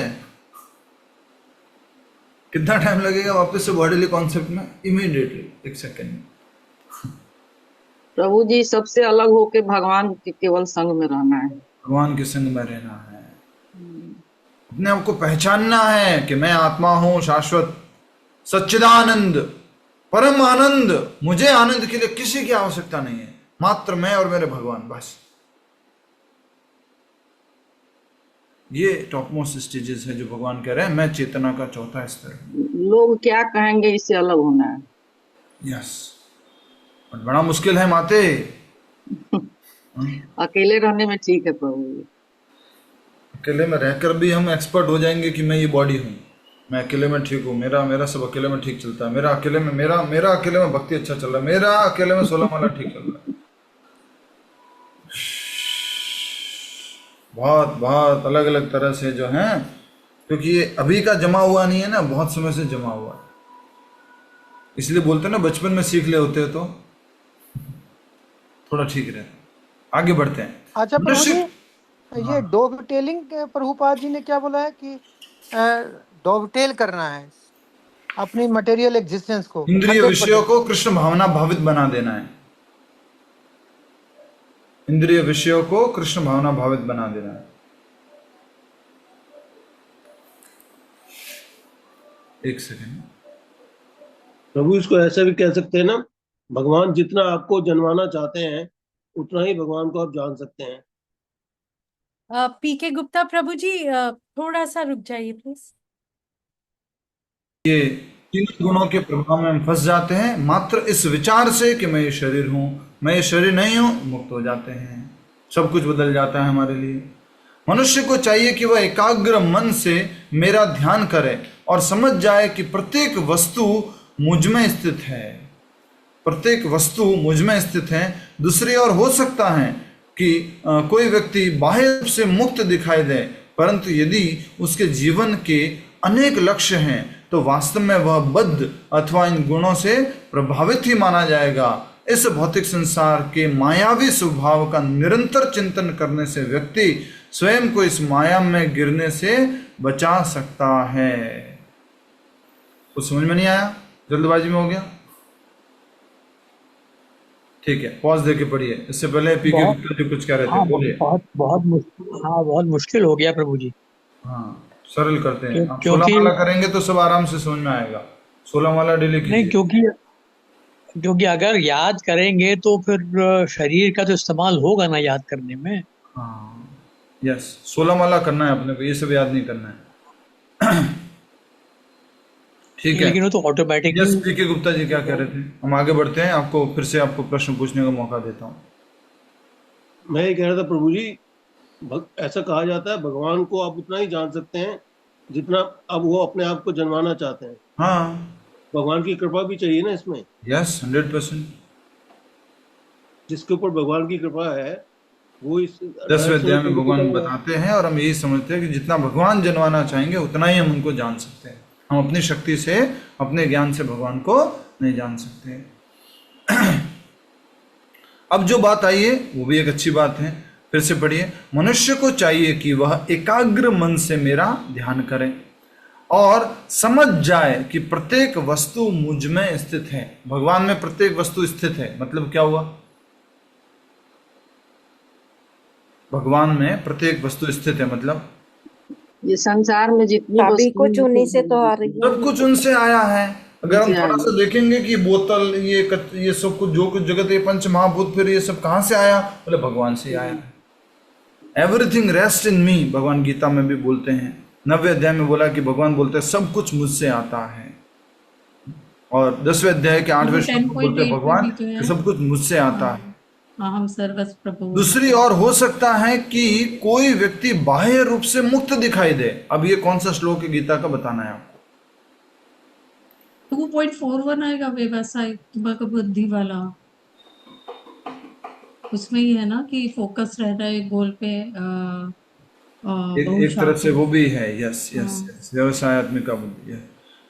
कितना टाइम लगेगा वापस से बॉडीली कॉन्सेप्ट में? इमीडिएटली, एक सेकंड में।
प्रभु जी सबसे अलग होके भगवान के केवल संग में रहना है,
भगवान के संग में रहना है, अपने आप को पहचानना है कि मैं आत्मा हूं, शाश्वत सच्चिदानंद, परम आनंद। मुझे आनंद के लिए किसी की आवश्यकता नहीं है, मात्र मैं और मेरे भगवान, बस। ये टॉप मोस्ट स्टेजेस है जो भगवान कह रहे हैं मैं चेतना का चौथा स्तर हूँ।
लोग क्या कहेंगे इससे अलग होना है।
यस, और बड़ा मुश्किल है माते।
अकेले रहने में ठीक है प्रभु जी।
अकेले में रहकर भी हम एक्सपर्ट हो जाएंगे कि मैं ये बॉडी हूँ, मैं अकेले में ठीक हूँ, मेरा सब अकेले में ठीक चलता है, मेरा अकेले में भक्ति अच्छा चल रहा है, मेरा अकेले में 16 माला ठीक चल रहा है। बहुत अलग अलग तरह से जो है, क्योंकि ये अभी का जमा हुआ नहीं है ना, बहुत समय से जमा हुआ है। इसलिए बोलते हैं ना बचपन में सीख ले होते तो थोड़ा ठीक रहता। आगे बढ़ते हैं।
अच्छा प्रभु जी, ये डोवटेलिंग प्रभुपाद जी ने क्या बोला है कि डोवटेल करना है अपनी मटेरियल एग्जिस्टेंस को,
इंद्रिय विषयों को कृष्ण भावना भावित बना देना है। इंद्रिय विषयों को कृष्ण भावना भावित बना देना है। एक सेकंड
प्रभु, इसको ऐसा भी कह सकते हैं ना, भगवान जितना आपको जनवाना चाहते हैं उतना ही भगवान को आप जान सकते हैं।
पीके गुप्ता प्रभु जी, थोड़ा सा रुक जाइए प्लीज।
ये तीन गुणों के प्रभाव में हम फंस जाते हैं मात्र इस विचार से कि मैं ये शरीर हूं, मैं ये शरीर नहीं हूं, मुक्त हो जाते हैं। सब कुछ बदल जाता है हमारे लिए। मनुष्य को चाहिए कि वह एकाग्र मन से मेरा ध्यान करे और समझ जाए कि प्रत्येक वस्तु मुझ में स्थित है, प्रत्येक वस्तु मुझ में स्थित है। दूसरी ओर हो सकता है कि कोई व्यक्ति बाह्य रूप से मुक्त दिखाई दे, परंतु यदि उसके जीवन के अनेक लक्ष्य हैं तो वास्तव में वह बद्ध अथवा इन गुणों से प्रभावित ही माना जाएगा। इस भौतिक संसार के मायावी स्वभाव का निरंतर चिंतन करने से व्यक्ति स्वयं को इस माया में गिरने से बचा सकता है। कुछ समझ में नहीं आया? जल्दबाजी में हो गया? ठीक है, पॉज देके पढ़िए। इससे पहले पीके गुप्ता जी कुछ कह रहे थे, बोलिए।
बहुत मुश्किल हो गया प्रभु जी।
हाँ, सरल करते हैं। 16 माला करेंगे तो सब आराम से समझ में आएगा। 16 माला डेली कीजिए।
नहीं, क्योंकि अगर याद करेंगे तो फिर शरीर का तो इस्तेमाल होगा ना याद करने में।
हाँ, यस, 16 माला करना है अपने को, ये सब याद नहीं करना है। ठीक है,
लेकिन वो तो ऑटोमेटिक।
यस, पीके गुप्ता जी क्या कह रहे थे? हम आगे बढ़ते हैं, आपको फिर से आपको प्रश्न पूछने का मौका देता हूँ।
मैं ये कह रहा था प्रभु जी, ऐसा कहा जाता है भगवान को आप उतना ही जान सकते हैं जितना अब वो अपने आप को जनवाना चाहते हैं।
हाँ,
भगवान की कृपा भी चाहिए ना इसमें।
यस, 100%।
जिसके ऊपर भगवान की कृपा है वो इस
10वें अध्याय में भगवान बताते हैं, और हम यही समझते हैं कि जितना भगवान जनवाना चाहेंगे उतना ही हम उनको जान सकते हैं। हम अपनी शक्ति से, अपने ज्ञान से भगवान को नहीं जान सकते। अब जो बात आई है वो भी एक अच्छी बात है, फिर से पढ़िए। मनुष्य को चाहिए कि वह एकाग्र मन से मेरा ध्यान करे और समझ जाए कि प्रत्येक वस्तु मुझ में स्थित है। भगवान में प्रत्येक वस्तु स्थित है, मतलब क्या हुआ? भगवान में प्रत्येक वस्तु स्थित है, मतलब
ये संसार में जितनी
सभी कुछ उन्हीं से तो आ रही है,
सब कुछ उनसे आया है। अगर हम थोड़ा सा देखेंगे कि बोतल, ये सब कुछ, जो कुछ जगत, ये पंच महाभूत, फिर ये सब कहाँ से आया? बोले भगवान से आया है। एवरीथिंग रेस्ट इन मी, भगवान गीता में भी बोलते हैं। 9वें अध्याय में बोला कि भगवान बोलते हैं सब कुछ मुझसे आता है, और 10वें अध्याय के 8वें श्लोक में बोलते हैं भगवान कि सब कुछ मुझसे आता है।
हम सर्वस्व प्रभु।
दूसरी ओर हो सकता है कि कोई व्यक्ति बाह्य रूप से मुक्त दिखाई दे। अब ये कौन सा श्लोक है गीता का, बताना है आपको।
2.41 आएगा, व्यवसाय बुद्धि वाला, उसमें ही है ना कि फोकस रहता है गोल पे।
एक तरफ से वो भी है। यस यस यस, व्यवसायत्मिका बुद्धि है।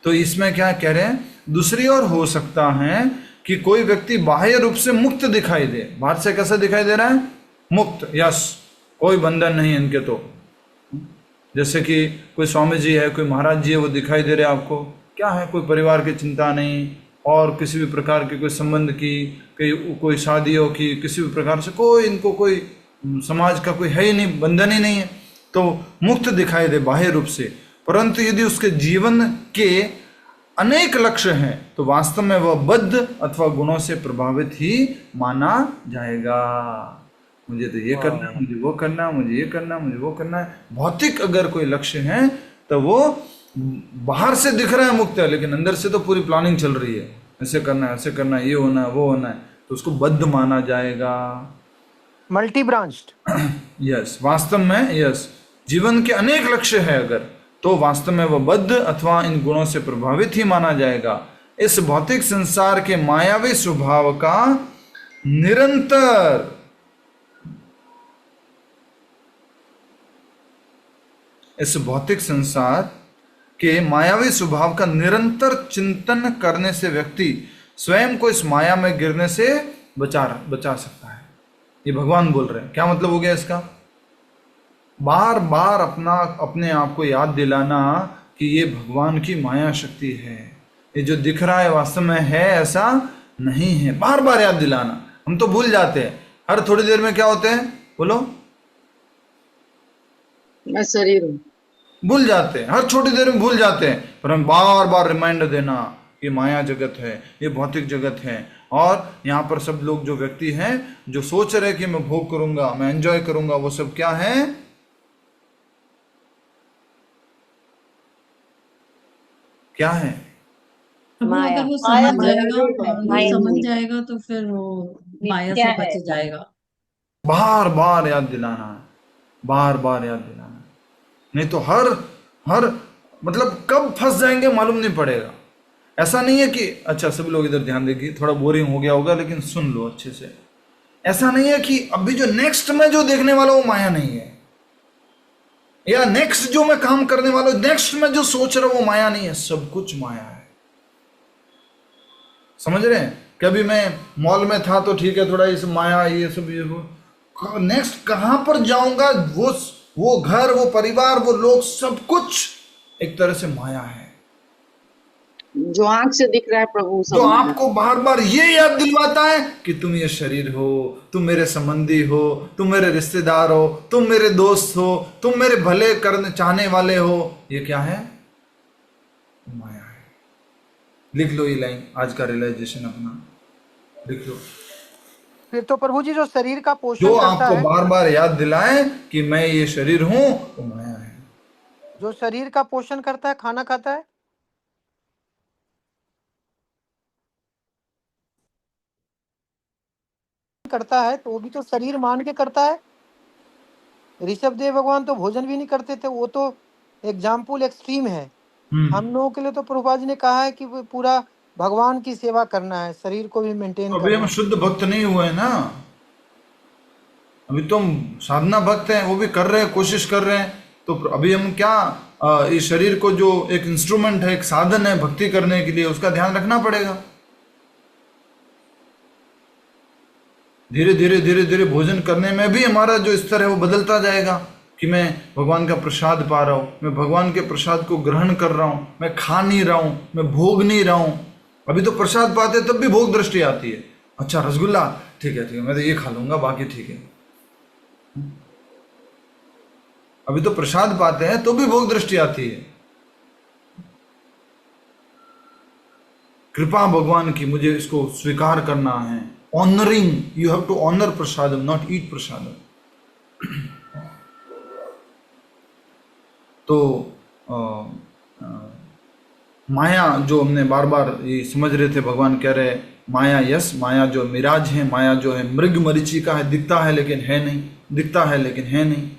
तो इसमें क्या कह रहे हैं? दूसरी ओर हो सकता है कि कोई व्यक्ति बाह्य रूप से मुक्त दिखाई दे। बाहर से कैसा दिखाई दे रहा है? मुक्त। यस, कोई बंधन नहीं इनके। तो जैसे कि कोई स्वामी जी है, कोई महाराज जी है, वो दिखाई दे रहे हैं आपको। क्या है? कोई परिवार की चिंता नहीं, और किसी भी प्रकार के कोई संबंध की, कोई शादियों की, किसी भी प्रकार से कोई इनको कोई समाज का कोई है ही नहीं, बंधन ही नहीं है, तो मुक्त दिखाई दे बाह्य रूप से। परंतु यदि उसके जीवन के अनेक लक्ष्य हैं तो वास्तव में वह बद्ध अथवा गुणों से प्रभावित ही माना जाएगा। मुझे तो ये करना है, मुझे वो करना है, मुझे ये करना है, मुझे वो करना है। भौतिक अगर कोई लक्ष्य है तो वो बाहर से दिख रहा है मुक्त है, लेकिन अंदर से तो पूरी प्लानिंग चल रही है, ऐसे करना है, ऐसे करना है, ये होना है, वो होना है, तो उसको बद्ध माना जाएगा।
Multi branched.
यस, वास्तव में यस, जीवन के अनेक लक्ष्य है अगर, तो वास्तव में वह बद्ध अथवा इन गुणों से प्रभावित ही माना जाएगा। इस भौतिक संसार के मायावी स्वभाव का निरंतर इस भौतिक संसार के मायावी स्वभाव का निरंतर चिंतन करने से व्यक्ति स्वयं को इस माया में गिरने से बचा सकता है। ये भगवान बोल रहे हैं। क्या मतलब हो गया इसका? बार बार अपने आप को याद दिलाना कि ये भगवान की माया शक्ति है, ये जो दिख रहा है वास्तव में है ऐसा नहीं है। बार बार याद दिलाना। हम तो भूल जाते हैं, हर थोड़ी देर में क्या होते हैं, बोलो,
मैं शरीर हूँ,
भूल जाते हैं, हर छोटी देर में भूल जाते हैं। पर हम बार बार रिमाइंडर देना, ये माया जगत है, ये भौतिक जगत है, और यहाँ पर सब लोग जो व्यक्ति हैं जो सोच रहे कि मैं भोग करूंगा, मैं एंजॉय करूंगा, वो सब क्या है? क्या है?
प्रभु अगर वो समझ जाएगा तो फिर वो माया से बच जाएगा।
बार बार याद दिलाना है, बार बार याद दिलाना है, नहीं तो हर मतलब कब फंस जाएंगे मालूम नहीं पड़ेगा। ऐसा नहीं है कि अच्छा सब लोग इधर ध्यान देंगे, थोड़ा बोरिंग हो गया होगा, लेकिन सुन लो अच्छे से। ऐसा नहीं है कि अभी जो नेक्स्ट में जो देखने वाला वो माया नहीं है, या नेक्स्ट जो मैं काम करने वाला हूं, नेक्स्ट में जो सोच रहा हूं वो माया नहीं है, सब कुछ माया है। समझ रहे हैं? कभी मैं मॉल में था तो ठीक है, थोड़ा इस माया ये सब ये वो, नेक्स्ट कहां पर जाऊंगा, वो घर, वो परिवार, वो लोग, सब कुछ एक तरह से माया है।
जो आंख से दिख रहा है प्रभु,
तो आपको बार बार ये याद दिलवाता है कि तुम ये शरीर हो, तुम मेरे संबंधी हो, तुम मेरे रिश्तेदार हो, तुम मेरे दोस्त हो, तुम मेरे भले करने चाहने वाले हो। ये क्या है? माया है। लिख लो ये लाइन, आज का रियलाइजेशन अपना लिख लो।
फिर तो प्रभु जी जो शरीर का पोषण
जो
करता
आपको
है,
बार बार याद दिलाए कि मैं ये शरीर हूं, वो माया है।
जो शरीर का पोषण करता है, खाना खाता है, करता है, तो वो भी तो शरीर मान के करता है। ऋषभ देव भगवान तो भोजन भी नहीं करते थे, वो तो एग्जाम्पल एक्सट्रीम है। हम लोगों के लिए तो प्रभुपाद जी ने कहा है कि वो पूरा भगवान की सेवा करना है, शरीर को भी मेंटेन करना है।
अभी हम शुद्ध भक्त नहीं हुए ना, अभी तो हम साधना भक्त हैं, वो भी कर रहे हैं, कोशिश कर रहे हैं। तो अभी हम क्या, इस शरीर को जो एक इंस्ट्रूमेंट है, एक साधन है भक्ति करने के लिए, उसका ध्यान रखना पड़ेगा। धीरे धीरे धीरे धीरे भोजन करने में भी हमारा जो स्तर है वो बदलता जाएगा कि मैं भगवान का प्रसाद पा रहा हूँ, मैं भगवान के प्रसाद को ग्रहण कर रहा हूँ, मैं खा नहीं रहा हूँ, मैं भोग नहीं रहा हूँ। अभी तो प्रसाद पाते तब भी भोग दृष्टि आती है, अच्छा रसगुल्ला ठीक है मैं तो ये खा लूंगा, बाकी ठीक है। अभी तो प्रसाद पाते हैं तो भी भोग दृष्टि आती है। कृपा भगवान की, मुझे इसको स्वीकार करना है। Honouring, you have to honour prasadam, not eat prasadam. तो माया जो हमने बार बार ये समझ रहे थे, भगवान कह रहे माया, यस माया जो मिराज है, माया जो है मृग मरीचिका है, दिखता है लेकिन है नहीं, दिखता है लेकिन है नहीं।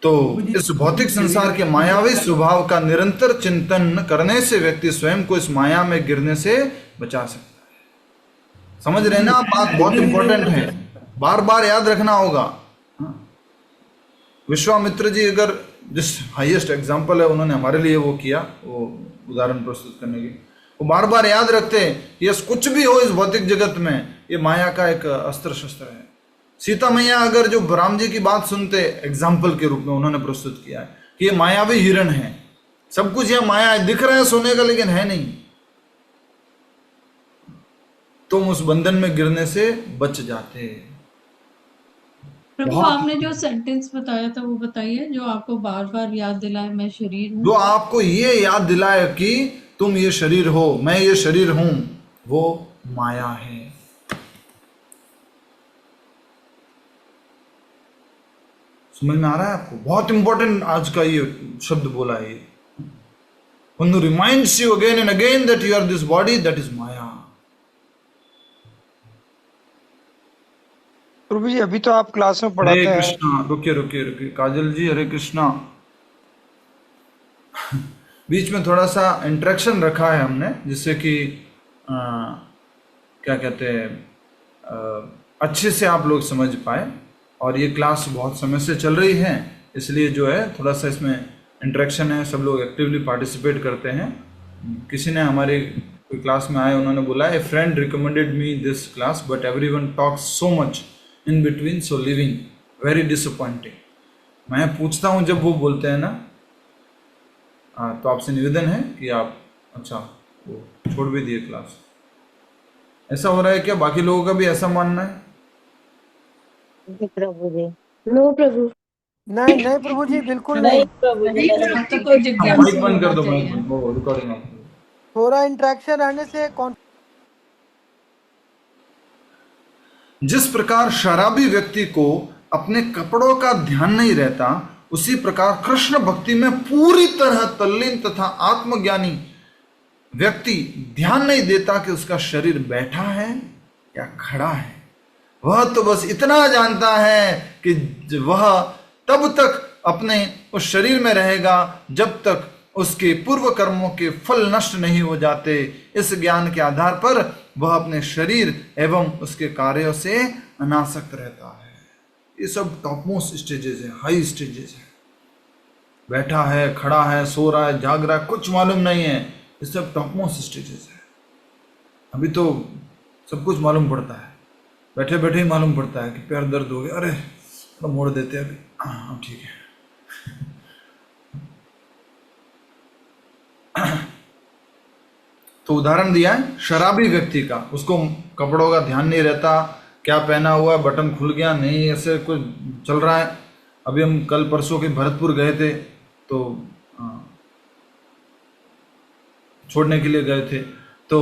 तो इस भौतिक संसार के मायावी स्वभाव का निरंतर चिंतन करने से व्यक्ति स्वयं को इस माया में गिरने से बचा सकता है। समझ रहे ना आप? बात बहुत इंपॉर्टेंट है, बार बार याद रखना होगा। विश्वामित्र जी अगर जिस हाईएस्ट एग्जाम्पल है उन्होंने हमारे लिए वो किया, वो उदाहरण प्रस्तुत करने की, वो बार बार याद रखते हैं यस कुछ भी हो इस भौतिक जगत में, ये माया का एक अस्त्र शस्त्र है। सीता मैया अगर जो राम जी की बात सुनते, एग्जाम्पल के रूप में उन्होंने प्रस्तुत किया है कि ये मायावी हिरण है, सब कुछ यह माया है, दिख रहा है सोने का लेकिन है नहीं, तुम उस बंधन में गिरने से बच जाते।
प्रभु आपने जो सेंटेंस बताया था वो बताइए, जो आपको बार बार याद दिलाए मैं शरीर हूँ।
जो आपको ये याद दिलाए कि तुम ये शरीर हो, मैं ये शरीर हूं, वो माया है। समझ में आ रहा है आपको? बहुत इंपॉर्टेंट आज का ये शब्द बोला है। When he reminds you again and again that you are this body, that is Maya.
प्रभु जी अभी तो आप क्लास में पढ़ाते
हरे
हैं।
कृष्णा, रुकिए रुकिए रुकिए काजल जी, हरे कृष्णा। बीच में थोड़ा सा इंटरेक्शन रखा है हमने, जिससे कि क्या कहते हैं, अच्छे से आप लोग समझ पाए। और ये क्लास बहुत समय से चल रही है, इसलिए जो है थोड़ा सा इसमें इंटरेक्शन है, सब लोग एक्टिवली पार्टिसिपेट करते हैं। किसी ने हमारे कोई क्लास में आए, उन्होंने बोला ए friend recommended me this class but everyone talks so much in between, so living very disappointing. मैं पूछता हूँ जब वो बोलते हैं ना, तो आपसे निवेदन है कि आप अच्छा वो छोड़ भी दिए क्लास। ऐसा हो रहा है क्या? बाकी लोगों का भी ऐसा मानना है?
प्रभु जी, नो प्रभु,
नहीं नहीं प्रभु जी, बिल्कुल
नहीं
नहीं।
प्रभु जी, नहीं।
अब तो कोई जिज्ञासु
माइक बंद कर दो,
होना
माइक
चाहिए।
बंद, वो रिकॉर्डिंग ऑफ।
थोड़ा इंटरेक्शन रहने से
जिस प्रकार शराबी व्यक्ति को अपने कपड़ों का ध्यान नहीं रहता, उसी प्रकार कृष्ण भक्ति में पूरी तरह तल्लीन तथा आत्मज्ञानी व्यक्ति ध्यान नहीं देता कि उसका शरीर बैठा है या खड़ा है। वह तो बस इतना जानता है कि वह तब तक अपने उस शरीर में रहेगा जब तक उसके पूर्व कर्मों के फल नष्ट नहीं हो जाते। इस ज्ञान के आधार पर वह अपने शरीर एवं उसके कार्यों से अनासक्त रहता है। ये सब टॉप मोस्ट स्टेजेस है, हाई स्टेजेस है। बैठा है, खड़ा है, सो रहा है, जाग रहा है, कुछ मालूम नहीं है। ये सब टॉप मोस्ट स्टेजेस है। अभी तो सब कुछ मालूम पड़ता है, बैठे बैठे ही मालूम पड़ता है कि पैर दर्द हो गया, अरे तो मोड़ देते हैं अभी, हाँ ठीक है। तो उदाहरण दिया है शराबी व्यक्ति का, उसको कपड़ों का ध्यान नहीं रहता, क्या पहना हुआ है, बटन खुल गया नहीं, ऐसे कुछ चल रहा है। अभी हम कल परसों के भरतपुर गए थे, तो छोड़ने के लिए गए थे, तो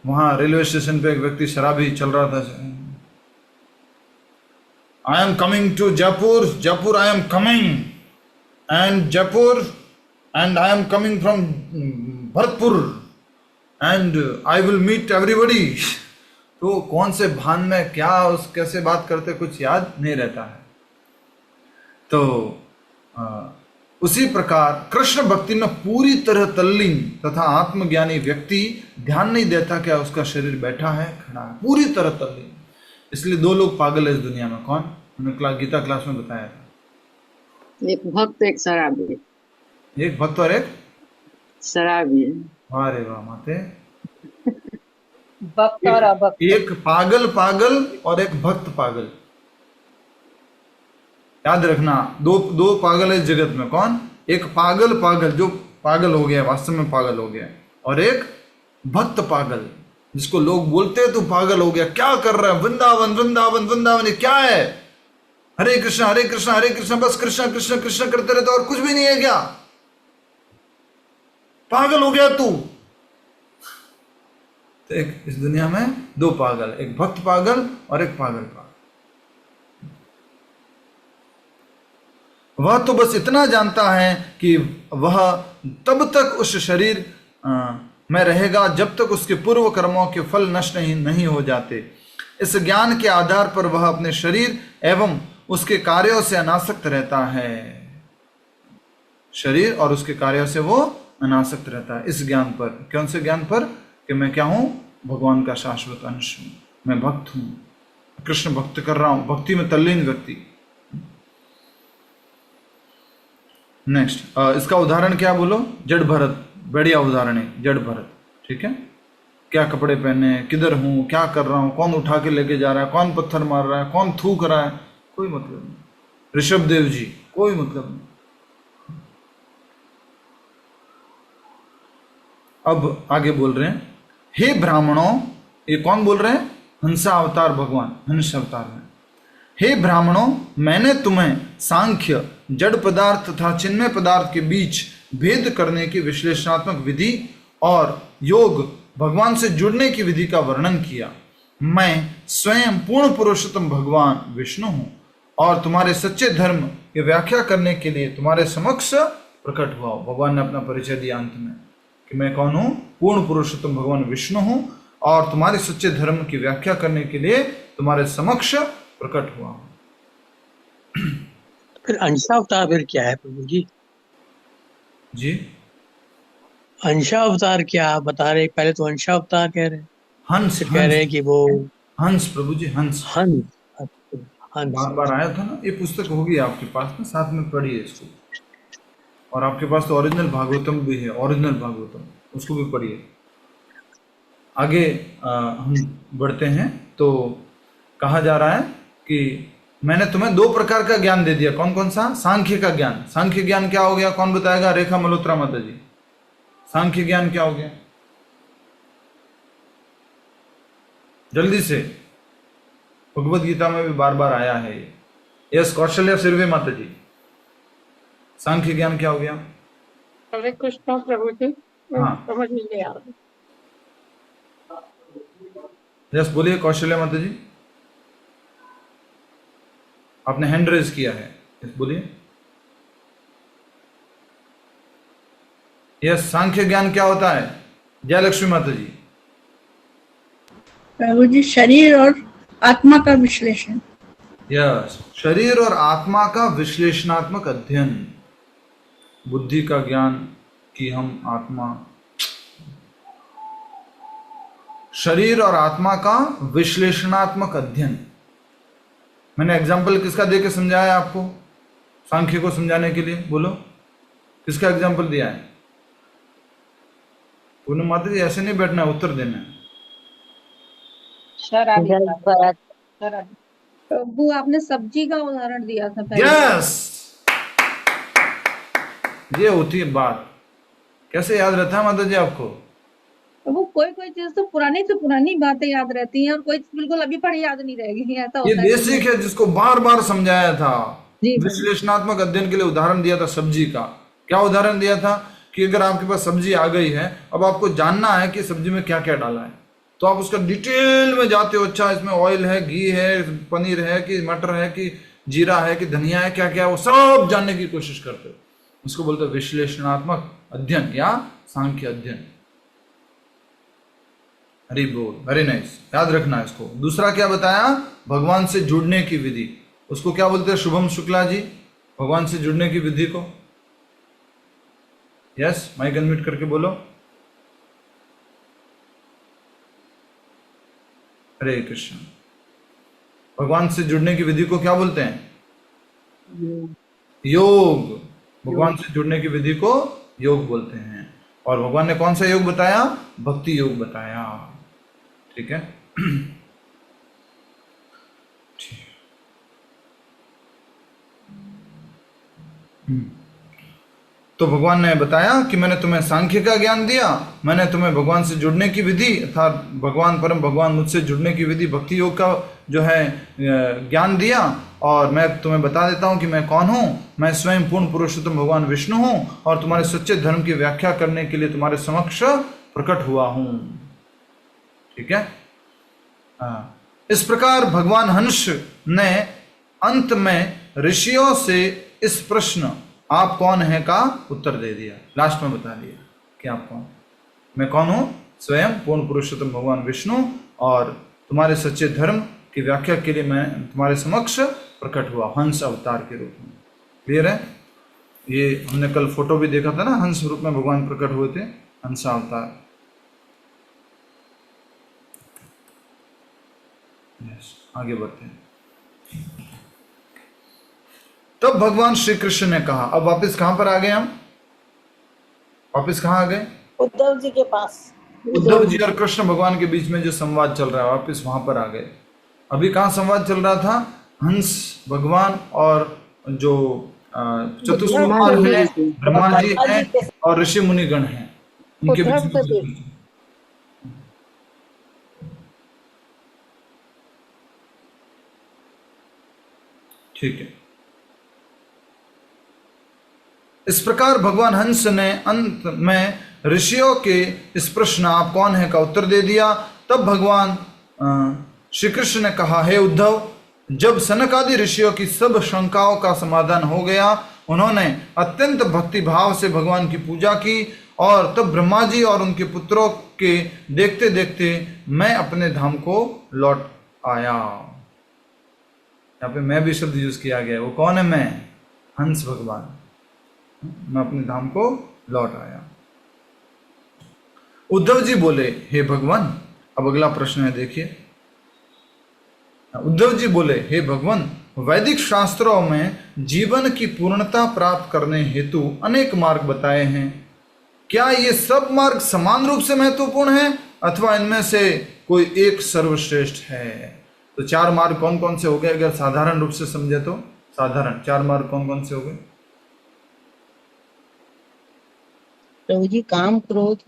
वहाँ रेलवे स्टेशन पे एक व्यक्ति शराबी चल रहा था। I am coming to Jaipur, Jaipur I am coming, and Jaipur, and I am coming from Bharatpur, and I will meet everybody. तो कौन से भान में क्या उस कैसे बात करते कुछ याद नहीं रहता है। तो उसी प्रकार कृष्ण भक्ति में पूरी तरह तल्लीन तथा आत्मज्ञानी व्यक्ति ध्यान नहीं देता क्या उसका शरीर बैठा है, खड़ा है, पूरी तरह तल्लीन। इसलिए दो लोग पागल है इस दुनिया में। कौन? हमने गीता क्लास में बताया था,
एक भक्त एक शराबी।
एक भक्त और एक
शराबी।
वाह रे वाह माते।
भक्त और अभक्त।
एक पागल पागल और एक भक्त पागल। याद रखना, दो पागल है इस जगत में। कौन? एक पागल पागल जो पागल हो गया, वास्तव में पागल हो गया, और एक भक्त पागल जिसको लोग बोलते हैं तू पागल हो गया, क्या कर रहा है, वृंदावन वृंदावन वृंदावन, ये क्या है, हरे कृष्णा हरे कृष्णा हरे कृष्णा, बस कृष्णा कृष्णा कृष्णा करते रहते और कुछ भी नहीं है क्या? पागल हो गया तू। तो एक इस दुनिया में दो पागल, एक भक्त पागल और एक पागल पागल। वह तो बस इतना जानता है कि वह तब तक उस शरीर में रहेगा जब तक उसके पूर्व कर्मों के फल नष्ट नहीं हो जाते। इस ज्ञान के आधार पर वह अपने शरीर एवं उसके कार्यों से अनासक्त रहता है। शरीर और उसके कार्यों से वो अनासक्त रहता है। इस ज्ञान पर, कौन से ज्ञान पर? कि मैं क्या हूं? भगवान का शाश्वत अंश हूं, मैं भक्त हूं, कृष्ण भक्त कर रहा हूं, भक्ति में तल्लीन व्यक्ति। नेक्स्ट, इसका उदाहरण क्या बोलो? जड़ भरत, बढ़िया उदाहरण है जड़ भरत। ठीक है, क्या कपड़े पहने, किधर हूं, क्या कर रहा हूं, कौन उठा के लेके जा रहा है, कौन पत्थर मार रहा है, कौन थूक रहा है, कोई मतलब नहीं। ऋषभ देव जी, कोई मतलब नहीं। अब आगे बोल रहे हैं, हे ब्राह्मणों, ये कौन बोल रहे हैं? हंसा अवतार भगवान, हंस अवतार में। हे ब्राह्मणों, मैंने तुम्हें सांख्य, जड़ पदार्थ तथा चिन्मय पदार्थ के बीच भेद करने की विश्लेषणात्मक विधि और योग भगवान से जुड़ने की विधि का वर्णन किया। मैं स्वयं पूर्ण पुरुषोत्तम भगवान विष्णु हूँ और तुम्हारे सच्चे धर्म की व्याख्या करने के लिए तुम्हारे समक्ष प्रकट हुआ हूं। भगवान ने अपना परिचय दिया अंत में कि मैं कौन हूं, पूर्ण पुरुषोत्तम भगवान विष्णु हूं और तुम्हारे सच्चे धर्म की व्याख्या करने के लिए तुम्हारे समक्ष प्रकट हुआ हूं।
फिर अंशावतार फिर क्या है प्रभु जी?
जी,
अंशावतार क्या आप बता रहे? पहले तो अंशावतार कह रहे हैं,
हंस
कह रहे हैं कि वो
हंस प्रभु जी, हंस
हंस। हंस
बार बार आया था ना। ये पुस्तक होगी आपके पास में, साथ में पढ़िए इसको। और आपके पास तो ओरिजिनल भागवतम भी है, ओरिजिनल भागवतम, उसको भी पढ़िए। आगे हम बढ़ते हैं तो कहा जा रहा है कि मैंने तुम्हें 2 प्रकार का ज्ञान दे दिया। कौन कौन सा? सांख्य का ज्ञान। सांख्य ज्ञान क्या हो गया? कौन बताएगा? रेखा मल्होत्रा माता जी, सांख्य ज्ञान क्या हो गया? जल्दी से, भगवत गीता में भी बार बार आया है ये। यस, कौशल्या सिरवे माता जी, सांख्य ज्ञान क्या हो गया?
हरे कृष्ण प्रभु जी,
हाँ,
समझ नहीं आ रहा।
यस बोलिए कौशल्या माता जी, आपने हैंड रेज किया है। यस बोलिए। यस, सांख्य ज्ञान क्या होता है? जयलक्ष्मी माता जी।
प्रभु जी, शरीर और आत्मा का विश्लेषण।
यस, शरीर और आत्मा का विश्लेषणात्मक अध्ययन, बुद्धि का ज्ञान कि हम आत्मा, शरीर और आत्मा का विश्लेषणात्मक अध्ययन। मैंने एग्जाम्पल किसका देके समझाया आपको सांख्य को समझाने के लिए? बोलो किसका एग्जाम्पल दिया है? पूनम माता जी, ऐसे नहीं बैठना है, उत्तर देना है।
प्रभु आपने सब्जी का उदाहरण दिया था पहले।
यस, ये होती है बात। कैसे याद रहता है माता जी आपको?
प्रभु कोई कोई चीज तो पुरानी से पुरानी बातें याद रहती हैं और कोई चीज बिल्कुल अभी पढ़ी याद नहीं रहेगी, ऐसा
ये
होता है।
बेसिक है जिसको बार बार समझाया था। विश्लेषणात्मक अध्ययन के लिए उदाहरण दिया था सब्जी का। क्या उदाहरण दिया था? कि अगर आपके पास सब्जी आ गई है, अब आपको जानना है कि सब्जी में क्या क्या डाला है, तो आप उसका डिटेल में जाते हो। अच्छा, इसमें ऑयल है, घी है, पनीर है कि मटर है कि जीरा है कि धनिया है, क्या क्या है, वो सब जानने की कोशिश करते हो। उसको बोलते हैं विश्लेषणात्मक अध्ययन या सांख्य अध्ययन। हरि बोल, वेरी नाइस, याद रखना है इसको। दूसरा क्या बताया? भगवान से जुड़ने की विधि। उसको क्या बोलते हैं शुभम शुक्ला जी? भगवान से जुड़ने की विधि को। यस, माइक अनम्यूट करके बोलो। हरे कृष्ण। भगवान से जुड़ने की विधि को क्या बोलते हैं? योग। भगवान से जुड़ने की विधि को योग बोलते हैं। और भगवान ने कौन सा योग बताया? भक्ति योग बताया। ठीक है। तो भगवान ने बताया कि मैंने तुम्हें सांख्य का ज्ञान दिया, मैंने तुम्हें भगवान से जुड़ने की विधि अर्थात भगवान परम भगवान मुझसे जुड़ने की विधि भक्ति योग का जो है ज्ञान दिया। और मैं तुम्हें बता देता हूं कि मैं कौन हूं। मैं स्वयं पूर्ण पुरुषोत्तम भगवान विष्णु हूं और तुम्हारे सच्चे धर्म की व्याख्या करने के लिए तुम्हारे समक्ष प्रकट हुआ हूं। ठीक है। इस प्रकार भगवान हंस ने अंत में ऋषियों से इस प्रश्न आप कौन है का उत्तर दे दिया। लास्ट में बता दिया कि आप कौन। मैं कौन हूं? स्वयं पूर्ण पुरुषोत्तम भगवान विष्णु और तुम्हारे सच्चे धर्म की व्याख्या के लिए मैं तुम्हारे समक्ष प्रकट हुआ हंस अवतार के रूप में। क्लियर है? ये हमने कल फोटो भी देखा था ना, हंस रूप में भगवान प्रकट हुए थे, हंस अवतार। आगे बढ़ते हैं। तब भगवान श्री कृष्ण ने कहा, अब वापस कहां पर आ गए हम? वापस कहां आ गए?
उद्धव जी के पास।
उद्धव जी और कृष्ण भगवान के बीच में जो संवाद चल रहा है, वापस वहां पर आ गए। अभी कहां संवाद चल रहा था? हंस भगवान और जो चतुष्पाद है, ब्रह्मा जी हैं और ऋषि मुनिगण हैं, उनके बीच में। ठीक है। इस प्रकार भगवान हंस ने अंत में ऋषियों के इस प्रश्न आप कौन है का उत्तर दे दिया। तब भगवान श्री कृष्ण ने कहा, हे उद्धव, जब सनक आदि ऋषियों की सब शंकाओं का समाधान हो गया, उन्होंने अत्यंत भक्ति भाव से भगवान की पूजा की, और तब ब्रह्मा जी और उनके पुत्रों के देखते देखते मैं अपने धाम को लौट आया। यहाँ पे मैं भी शब्द यूज किया गया। वो कौन है? मैं, हंस भगवान। मैं अपने धाम को लौट आया। उद्धव जी बोले, हे भगवान, अब अगला प्रश्न है, देखिए। उद्धव जी बोले, हे भगवान, वैदिक शास्त्रों में जीवन की पूर्णता प्राप्त करने हेतु अनेक मार्ग बताए हैं। क्या ये सब मार्ग समान रूप से महत्वपूर्ण हैं अथवा इनमें से कोई एक सर्वश्रेष्ठ है? तो 4 मार्ग कौन कौन से हो गए? अगर साधारण रूप से समझे तो साधारण 4 मार्ग कौन कौन से हो गए?
प्रभु जी, काम, क्रोध,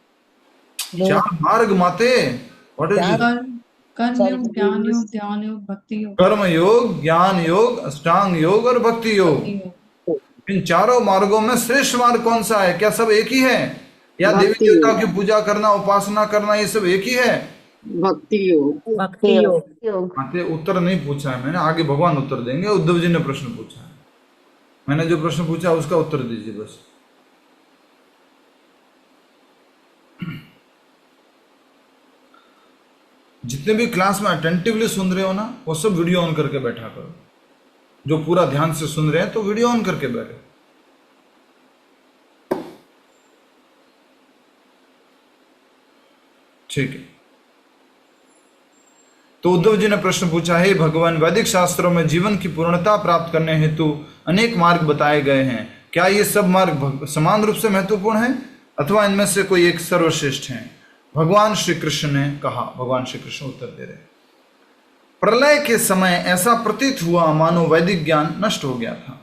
4 मार्ग माते। व्हाट इज
कर्म योग, ज्ञान योग, ध्यान योग, भक्ति योग।
कर्म योग, ज्ञान योग, अष्टांग योग और भक्ति योग। इन चारों मार्गों में श्रेष्ठ मार्ग कौन सा है? क्या सब एक ही है, या देवी देवताओं की पूजा करना, उपासना करना, ये सब एक ही है?
भक्ति योग।
भक्ति योग।
माते उत्तर नहीं पूछा है मैंने, आगे भगवान उत्तर देंगे। उद्धव जी ने प्रश्न पूछा है, मैंने जो प्रश्न पूछा उसका उत्तर दीजिए बस। जितने भी क्लास में अटेंटिवली सुन रहे हो ना, वो सब वीडियो ऑन करके बैठा करो। जो पूरा ध्यान से सुन रहे हैं तो वीडियो ऑन करके बैठो। ठीक है। तो उद्धव जी ने प्रश्न पूछा, हे भगवान, वैदिक शास्त्रों में जीवन की पूर्णता प्राप्त करने हेतु अनेक मार्ग बताए गए हैं। क्या ये सब मार्ग समान रूप से महत्वपूर्ण हैं अथवा इनमें से कोई एक सर्वश्रेष्ठ है? भगवान श्री कृष्ण ने कहा। भगवान श्री कृष्ण उत्तर दे रहे, प्रलय के समय ऐसा प्रतीत हुआ मानो वैदिक ज्ञान नष्ट हो गया था।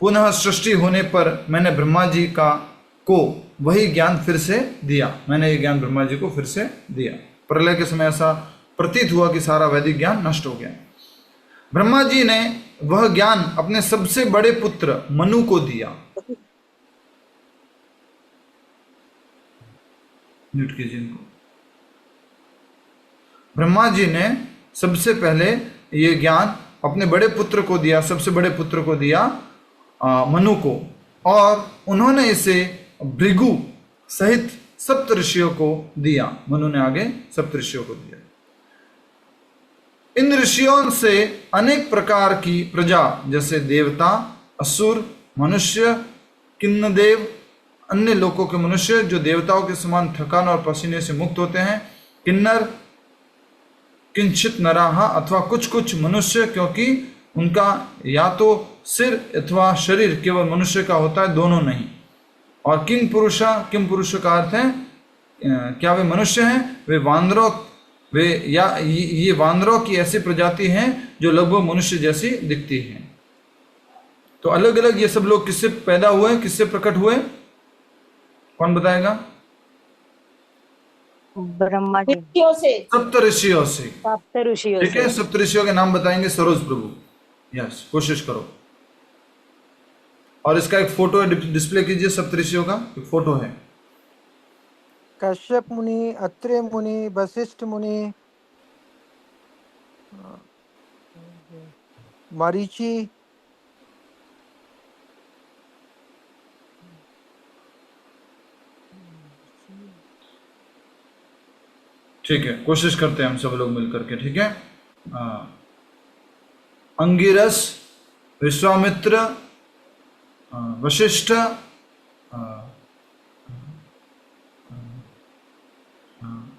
पुनः सृष्टि होने पर मैंने ब्रह्मा जी को वही ज्ञान फिर से दिया। मैंने ये ज्ञान ब्रह्मा जी को फिर से दिया। प्रलय के समय ऐसा प्रतीत हुआ कि सारा वैदिक ज्ञान नष्ट हो गया। ब्रह्मा जी ने वह ज्ञान अपने सबसे बड़े पुत्र मनु को दिया। म्यूट कीजिए इनको। ब्रह्मा जी ने सबसे पहले ये ज्ञान अपने बड़े पुत्र को दिया, सबसे बड़े पुत्र को दिया मनु को, और उन्होंने इसे भृगु सहित सप्तऋषियों को दिया। मनु ने आगे सप्तऋषियों को दिया। इन ऋषियों से अनेक प्रकार की प्रजा, जैसे देवता, असुर, मनुष्य, किन्नदेव, अन्य लोकों के मनुष्य जो देवताओं के समान थकान और पसीने से मुक्त होते हैं, किन्नर, किंचित नराहा, अथवा कुछ कुछ मनुष्य, क्योंकि उनका या तो सिर अथवा शरीर केवल मनुष्य का होता है, दोनों नहीं। और किम पुरुष का अर्थ है क्या वे मनुष्य हैं? वे वानरों, वे या ये वानरों की ऐसी प्रजाति हैं जो लगभग मनुष्य जैसी दिखती हैं। तो अलग अलग ये सब लोग किससे पैदा हुए, किससे प्रकट हुए? कौन बताएगा?
ब्रह्मा जी
से,
सप्तऋषियों से।
सप्तऋषियों
ठीक है,
से।
सप्तऋषियों के नाम बताएंगे सरोज प्रभु। यस, कोशिश करो। और इसका एक फोटो डिस्प्ले कीजिए, सप्तऋषियों का एक फोटो है।
कश्यप मुनि, अत्रे मुनि, वशिष्ठ मुनि, मरीचि,
ठीक है, कोशिश करते हैं हम सब लोग मिलकर के। ठीक है, अंगिरस, विश्वामित्र, वशिष्ठ,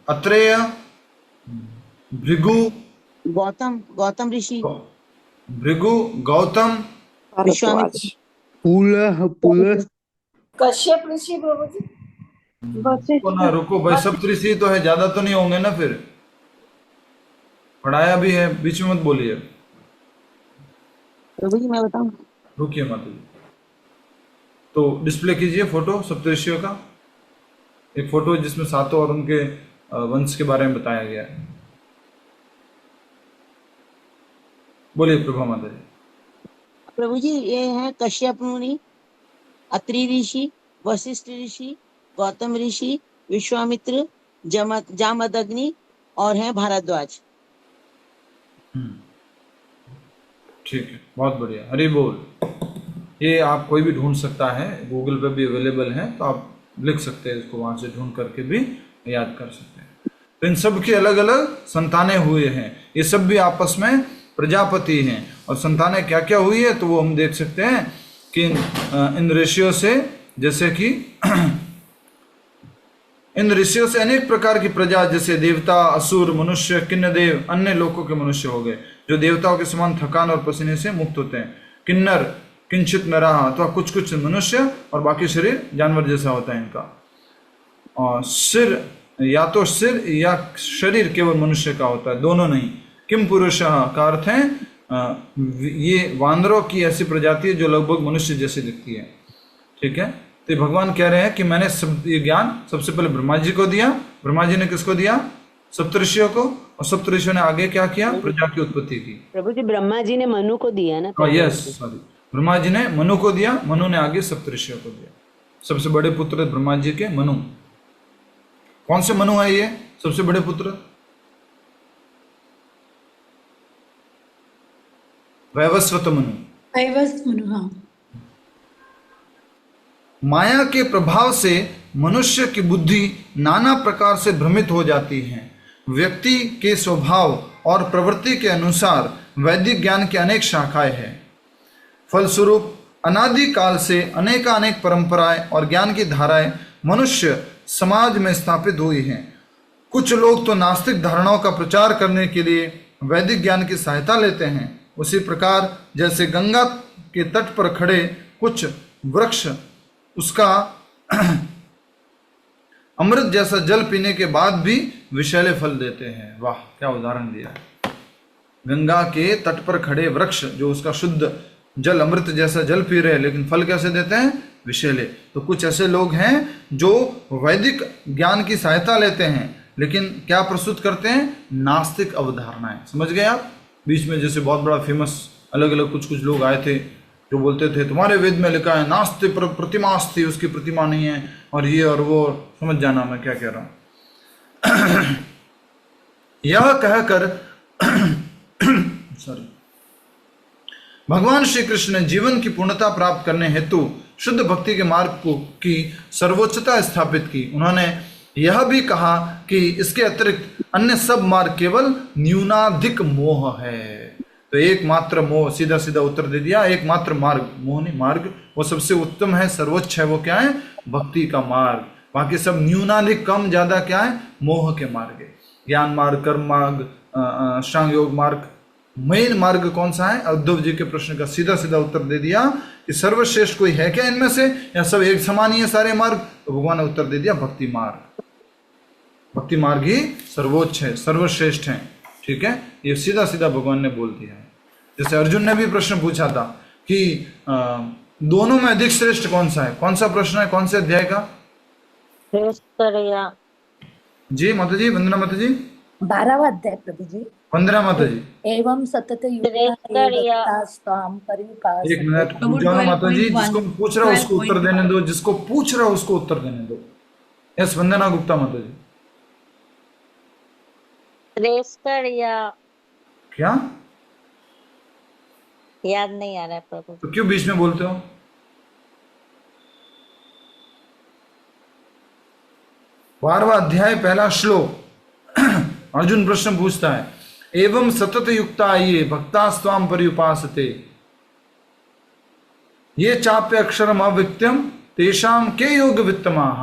अत्रेय, भृगु,
गौतम ऋषि,
भृगु, गौतम,
विश्वामित्र,
कश्यप ऋषि प्रभु जी।
ना रुको भाई, सप्तऋषि तो है, ज्यादा तो नहीं होंगे ना? फिर पढ़ाया भी है, बीच में मत बोलिए।
प्रभु जी मैं बताऊं?
रुकिए माता जी। तो डिस्प्ले कीजिए फोटो सप्तऋषियों का। एक फोटो जिसमें सातों और उनके वंश के बारे में बताया गया है। बोलिए प्रभा माता जी।
प्रभु जी ये है कश्यप मुनि, अत्रि ऋषि, वशिष्ठ ऋषि, गौतम ऋषि, विश्वामित्र, जामदग्नि और हैं भारद्वाज।
ठीक है, बहुत बढ़िया, हरि बोल। ये आप कोई भी ढूंढ सकता है, गूगल पे भी अवेलेबल है, तो आप लिख सकते हैं इसको, वहां से ढूंढ करके भी याद कर सकते हैं। तो इन सब की अलग अलग संतानें हुए हैं, ये सब भी आपस में प्रजापति हैं। और संतानें क्या क्या हुई है तो वो हम देख सकते हैं कि इन ऋषियों से, जैसे कि इन ऋषियों से अनेक प्रकार की प्रजा, जैसे देवता, असुर, मनुष्य, किन्नर, अन्य लोकों के मनुष्य हो गए, जो देवताओं के समान थकान और पसीने से मुक्त होते हैं। किन्नर किंचित नरा, अथवा कुछ कुछ मनुष्य, और बाकी शरीर जानवर जैसा होता है इनका। और सिर, या तो सिर या शरीर केवल मनुष्य का होता है, दोनों नहीं। किम पुरुष का अर्थ है ये वानरों की ऐसी प्रजाति है जो लगभग मनुष्य जैसी दिखती है। ठीक है, तो भगवान कह रहे हैं कि मैंने सब ये ज्ञान सबसे पहले ब्रह्मा जी को दिया। ब्रह्मा जी ने किसको दिया? सप्तऋषियों को। और सप्तऋषियों ने आगे क्या किया? प्रजा की उत्पत्ति की।
प्रभु जी ब्रह्मा जी ने मनु को दिया ना?
यस, सॉरी, ब्रह्मा जी ने मनु को दिया, मनु ने आगे सप्तऋषियों को दिया। सबसे बड़े पुत्र ब्रह्मा जी के मनु। कौन से मनु है ये सबसे बड़े पुत्र? वैवस्वत मनु।
वैवस्वत मनु, हाँ।
माया के प्रभाव से मनुष्य की बुद्धि नाना प्रकार से भ्रमित हो जाती है। व्यक्ति के स्वभाव और प्रवृत्ति के अनुसार वैदिक ज्ञान की अनेक शाखाएं हैं। फलस्वरूप अनादि काल से अनेकानेक परंपराएं और ज्ञान की धाराएं मनुष्य समाज में स्थापित हुई हैं। कुछ लोग तो नास्तिक धारणाओं का प्रचार करने के लिए वैदिक ज्ञान की सहायता लेते हैं। उसी प्रकार जैसे गंगा के तट पर खड़े कुछ वृक्ष उसका अमृत जैसा जल पीने के बाद भी विषैले फल देते हैं। वाह, क्या उदाहरण दिया। गंगा के तट पर खड़े वृक्ष जो उसका शुद्ध जल, अमृत जैसा जल पी रहे हैं, लेकिन फल कैसे देते हैं? विषैले। तो कुछ ऐसे लोग हैं जो वैदिक ज्ञान की सहायता लेते हैं, लेकिन क्या प्रस्तुत करते हैं? नास्तिक अवधारणाएं। समझ गए आप? बीच में जैसे बहुत बड़ा फेमस अलग अलग कुछ कुछ लोग आए थे जो बोलते थे तुम्हारे वेद में लिखा है नास्ति प्रतिमा अस्ति, उसकी प्रतिमा नहीं है, और ये और वो। समझ जाना मैं क्या कह रहा हूं। यह कहकर सॉरी, भगवान श्री कृष्ण ने जीवन की पूर्णता प्राप्त करने हेतु शुद्ध भक्ति के मार्ग को की सर्वोच्चता स्थापित की। उन्होंने यह भी कहा कि इसके अतिरिक्त अन्य सब मार्ग केवल न्यूनाधिक मोह है। तो एकमात्र मोह, सीधा सीधा उत्तर दे दिया, एकमात्र मार्ग, मोह नहीं, मार्ग वो सबसे उत्तम है, सर्वोच्च है। वो क्या है? भक्ति का मार्ग। बाकी सब न्यूनाधिक, कम ज्यादा क्या है? मोह के मार्ग है। ज्ञान मार्ग, कर्म मार्ग, अष्टांग योग मार्ग। मेन मार्ग कौन सा है? उद्धव जी के प्रश्न का सीधा सीधा उत्तर दे दिया कि सर्वश्रेष्ठ कोई है क्या इनमें से, या सब एक समान ही है सारे मार्ग? तो भगवान ने उत्तर दे दिया भक्ति मार्ग। भक्ति मार्ग ही सर्वोच्च है, सर्वश्रेष्ठ है। ठीक है, ये सीधा सीधा भगवान ने बोल दिया है। जैसे अर्जुन ने भी प्रश्न पूछा था कि दोनों में अधिक श्रेष्ठ कौन सा है? कौन सा प्रश्न है? कौन से अध्याय का? जी माता जी, वंदना माता जी।
12वां अध्याय प्रभु जी।
वंदना माता जी।
एवं सतत
एक मिनट रुक जाओ माता जी, जिसको पूछ रहा उसको उत्तर देने दो, जिसको पूछ रहा उसको उत्तर देने दो। यस, वंदना गुप्ता माता जी। क्या
याद नहीं आ रहा है प्रभु।
तो क्यों बीच में बोलते हो? बारहवां अध्याय पहला श्लोक। अर्जुन प्रश्न पूछता है, एवं सतत युक्ता ये भक्ता स्वाम पर्युपासते ये चाप्य अक्षरम अविक्त्यम तेषाम के योग वित्तमाः।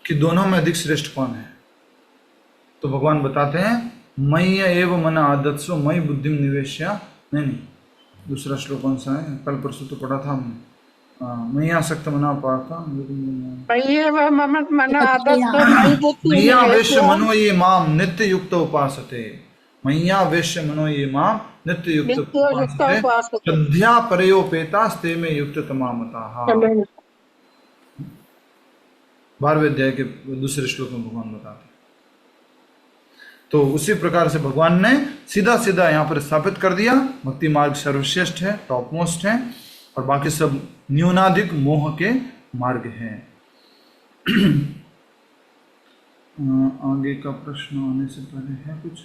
कि दोनों में अधिक श्रेष्ठ कौन है? तो भगवान बताते हैं मयि एव मन आदत्सु मयि बुद्धि निवेश्य। नहीं, दूसरा श्लोक कौन सा है? कल परसों तो पढ़ा था हमने। मयि आसक्त मना पाता मय्या वेश्य मनो ये माम नित्य युक्त उपासते। मय्या वेश्य मनो ये माम नित्य युक्त उपासते श्रद्धा परयोपेतास्ते में युक्त तमामताः। 12वें अध्याय के दूसरे श्लोक में भगवान बताते हैं। तो उसी प्रकार से भगवान ने सीधा सीधा यहाँ पर स्थापित कर दिया भक्ति मार्ग सर्वश्रेष्ठ है, टॉप मोस्ट है, और बाकी सब न्यूनाधिक मोह के मार्ग हैं। आगे का प्रश्न आने से पहले है कुछ?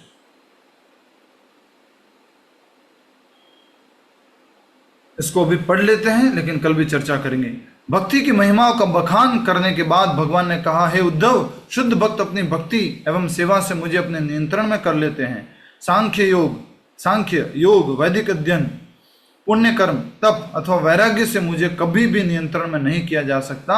इसको भी पढ़ लेते हैं, लेकिन कल भी चर्चा करेंगे। भक्ति की महिमाओं का बखान करने के बाद भगवान ने कहा, हे उद्धव, शुद्ध भक्त अपनी भक्ति एवं सेवा से मुझे अपने नियंत्रण में कर लेते हैं। सांख्य योग, वैदिक अध्ययन, पुण्य कर्म, तप अथवा वैराग्य से मुझे कभी भी नियंत्रण में नहीं किया जा सकता।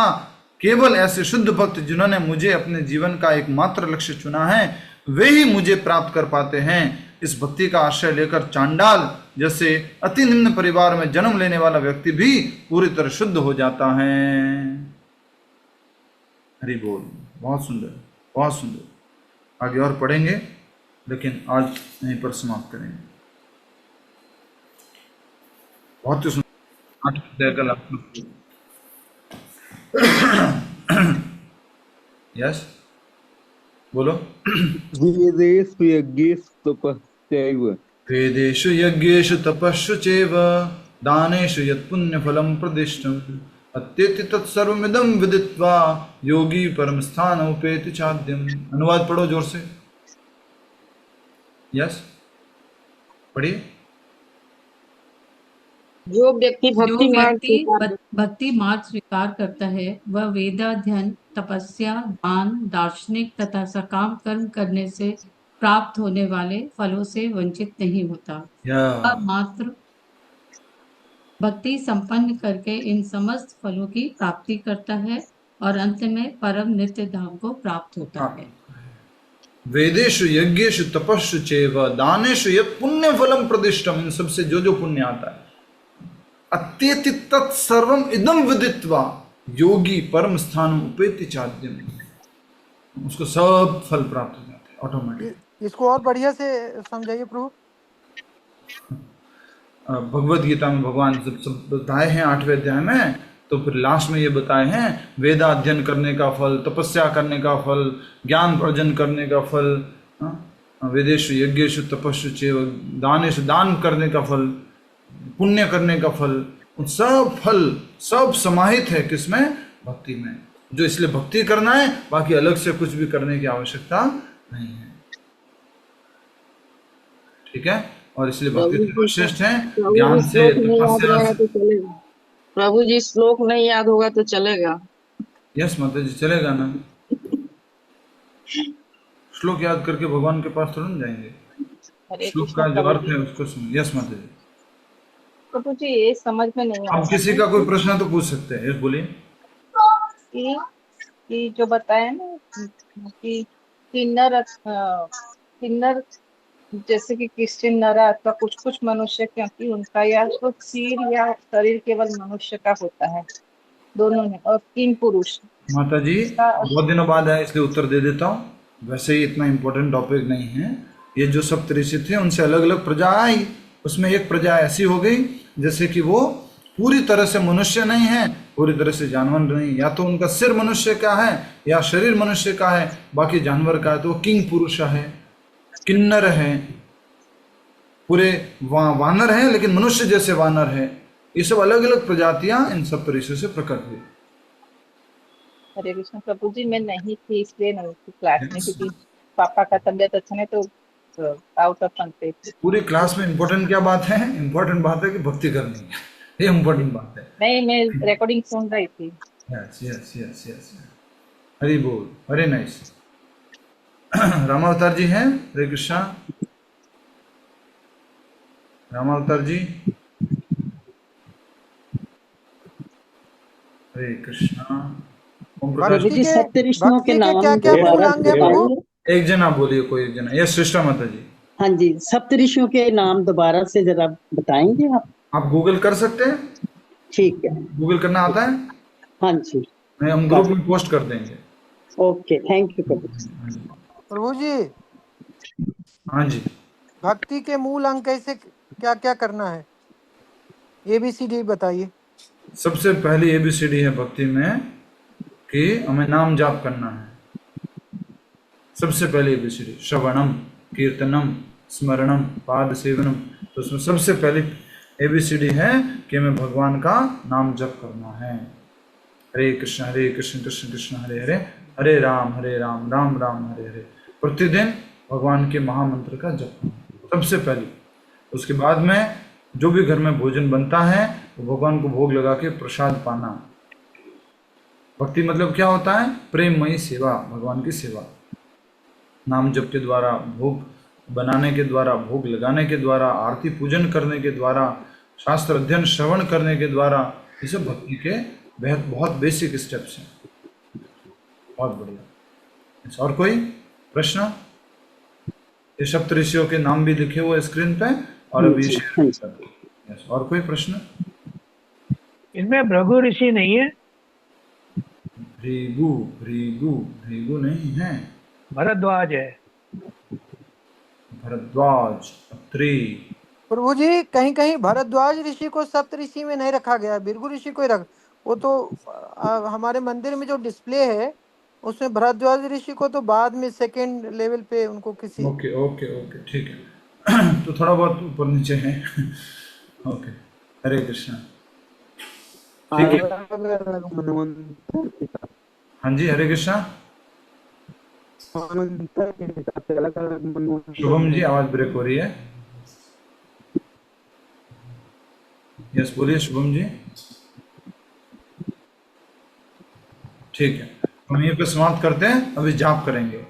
केवल ऐसे शुद्ध भक्त जिन्होंने मुझे अपने जीवन का एकमात्र लक्ष्य चुना है, वे ही मुझे प्राप्त कर पाते हैं। इस भक्ति का आश्रय लेकर चांडाल जैसे अति निम्न परिवार में जन्म लेने वाला व्यक्ति भी पूरी तरह शुद्ध हो जाता है। हरि बोल। बहुत सुंदर, बहुत सुंदर। आगे और पढ़ेंगे, लेकिन आज यहीं पर समाप्त करेंगे। बहुत ही सुंदर। यस, बोलो।
वेदेषु यज्ञेषु तपश्चैव
वेदेषु यज्ञेषु तपस्सु चैव दानेषु यत्पुण्यफलं प्रदिष्टम् अत्येति तत्सर्वमिदं विदित्वा योगी परमस्थानमुपैति चाद्यम्। अनुवाद पढ़ो जोर से। यस, पढ़िए।
जो व्यक्ति
भक्ति मार्ग स्वीकार करता है, वह वेदाध्ययन, तपस्या, दान, दार्शनिक तथा सकाम कर्म करने से प्राप्त होने वाले फलों से वंचित नहीं होता। वह मात्र भक्ति संपन्न करके इन समस्त फलों की प्राप्ति करता है और अंत में परम नित्य धाम को प्राप्त होता है।
वेदेषु यज्ञेषु तपस्सु चैव दानेषु यत् पुण्य फलम प्रदिष्टम। इन सबसे जो जो पुण्य आता है, अत्येति तत्सर्वम इदं विदित्वा योगी परम स्थान उपेति चाद्यम। उसको सब फल प्राप्त हो जाते हैं ऑटोमेटिक।
इसको और बढ़िया से समझाइए प्रभु।
भगवद गीता में भगवान सब बताए हैं 8वें अध्याय में, तो फिर लास्ट में ये बताए हैं वेदाध्ययन करने का फल, तपस्या करने का फल, ज्ञान अर्जन करने का फल, वेदेषु यज्ञेषु तपस्सु चैव दानेषु दान करने का फल, पुण्य करने का फल, सब फल सब समाहित है किसमें? भक्ति में। जो इसलिए भक्ति करना है, बाकी अलग से कुछ भी करने की आवश्यकता नहीं है। ठीक है, और इसलिए भक्ति श्रेष्ठ है ज्ञान से, तपस्या से।
प्रभु जी श्लोक नहीं याद होगा तो चलेगा?
यस माता जी, चलेगा ना। श्लोक याद करके भगवान के पास तुरंत जाएंगे। श्लोक का जो अर्थ है उसको सुन। यस माता जी।
प्रभु जी ये समझ में नहीं आता।
आप किसी का कोई प्रश्न तो पूछ सकते हैं। यस बोलिए।
कि जो बताया ना कि किन्नर जैसे कि क्रिश्चियन नरा अथवा कुछ कुछ मनुष्य, क्योंकि उनका या तो सिर या शरीर केवल मनुष्य का होता है, दोनों में, और किंग पुरुष।
माता जी बहुत दिनों बाद है इसलिए उत्तर दे देता हूँ। वैसे ही इतना इम्पोर्टेंट टॉपिक नहीं है। ये जो सप्तऋषि थे उनसे अलग अलग प्रजा आई, उसमें एक प्रजा ऐसी हो गई जैसे कि वो पूरी तरह से मनुष्य नहीं है, पूरी तरह से जानवर नहीं। या तो उनका सिर मनुष्य का है या शरीर मनुष्य का है, बाकी जानवर का है। तो वो किंग पुरुष है, किन्नर है, पूरे वानर है लेकिन मनुष्य जैसे वानर है। ये सब अलग अलग प्रजातियां इन सप्तऋषियों से प्रकट हुई।
हरे कृष्ण प्रभु जी, मैं नहीं थी इसलिए नहीं थी क्लास में, क्योंकि पापा का तबीयत अच्छा नहीं तो आउट ऑफ कंट्री।
पूरी क्लास में इम्पोर्टेंट क्या बात है? इम्पोर्टेंट बात है कि भक्ति करनी है, ये इम्पोर्टेंट बात है।
नहीं, मैं रिकॉर्डिंग सुन रही थी।
Yes yes yes yes, Hari बोल, वेरी नाइस। रामावतार जी हैं। हरे कृष्णा। रामावतार जी, हरे कृष्णा।
सप्तऋषियों के नाम
एक जना बोलिए, कोई एक जना। यस श्रेष्ठा माता जी।
हाँ जी, सप्तऋषियों के नाम दोबारा से जरा बताएंगे आप
गूगल कर सकते हैं?
ठीक है।
गूगल करना आता है?
हाँ जी,
हम ग्रुप में पोस्ट कर देंगे।
ओके, थैंक यू
प्रभु जी।
हाँ जी।
भक्ति के मूल अंग कैसे, क्या क्या करना है? ABCD बताइए।
सबसे पहली ABCD है भक्ति में कि हमें नाम जाप करना है। सबसे पहले ABCD श्रवणम, कीर्तनम, स्मरणम, पाद सेवनम। तो उसमें सबसे पहले ABCD है कि हमें भगवान का नाम जप करना है। हरे कृष्ण कृष्ण कृष्ण हरे हरे, हरे राम राम राम हरे हरे। प्रतिदिन भगवान के महामंत्र का जप सबसे पहले। उसके बाद में जो भी घर में भोजन बनता है वो भगवान को भोग लगा के प्रसाद पाना। भक्ति मतलब क्या होता है? प्रेममयी सेवा, भगवान की सेवा। नाम जप के द्वारा, भोग बनाने के द्वारा, भोग लगाने के द्वारा, आरती पूजन करने के द्वारा, शास्त्र अध्ययन श्रवण करने के द्वारा, ये सब भक्ति के बहुत बेसिक स्टेप्स हैं। बहुत बढ़िया। और कोई प्रश्न? ये सप्त ऋषियों के नाम भी लिखे हुए स्क्रीन पे और अभी यस, और कोई प्रश्न?
इनमें भृगु ऋषि नहीं है?
भृगु भृगु भृगु नहीं है,
भरद्वाज है।
भरद्वाज, अत्रि।
प्रभु जी कहीं कहीं भरद्वाज ऋषि को सप्त ऋषि में नहीं रखा गया, भृगु ऋषि को ही रख, वो तो हमारे मंदिर में जो डिस्प्ले है उसमें भरद्वाज ऋषि को तो बाद में सेकंड लेवल पे उनको किसी
ओके ओके ओके ठीक है। तो थोड़ा बहुत ऊपर नीचे है। ओके, हरे कृष्णा। ठीक है, हाँ जी, हरे कृष्णा। शुभम जी आवाज ब्रेक हो रही है। यस बोलिए शुभम जी। ठीक है, हम यहीं पे समाप्त करते हैं, अभी जाप करेंगे।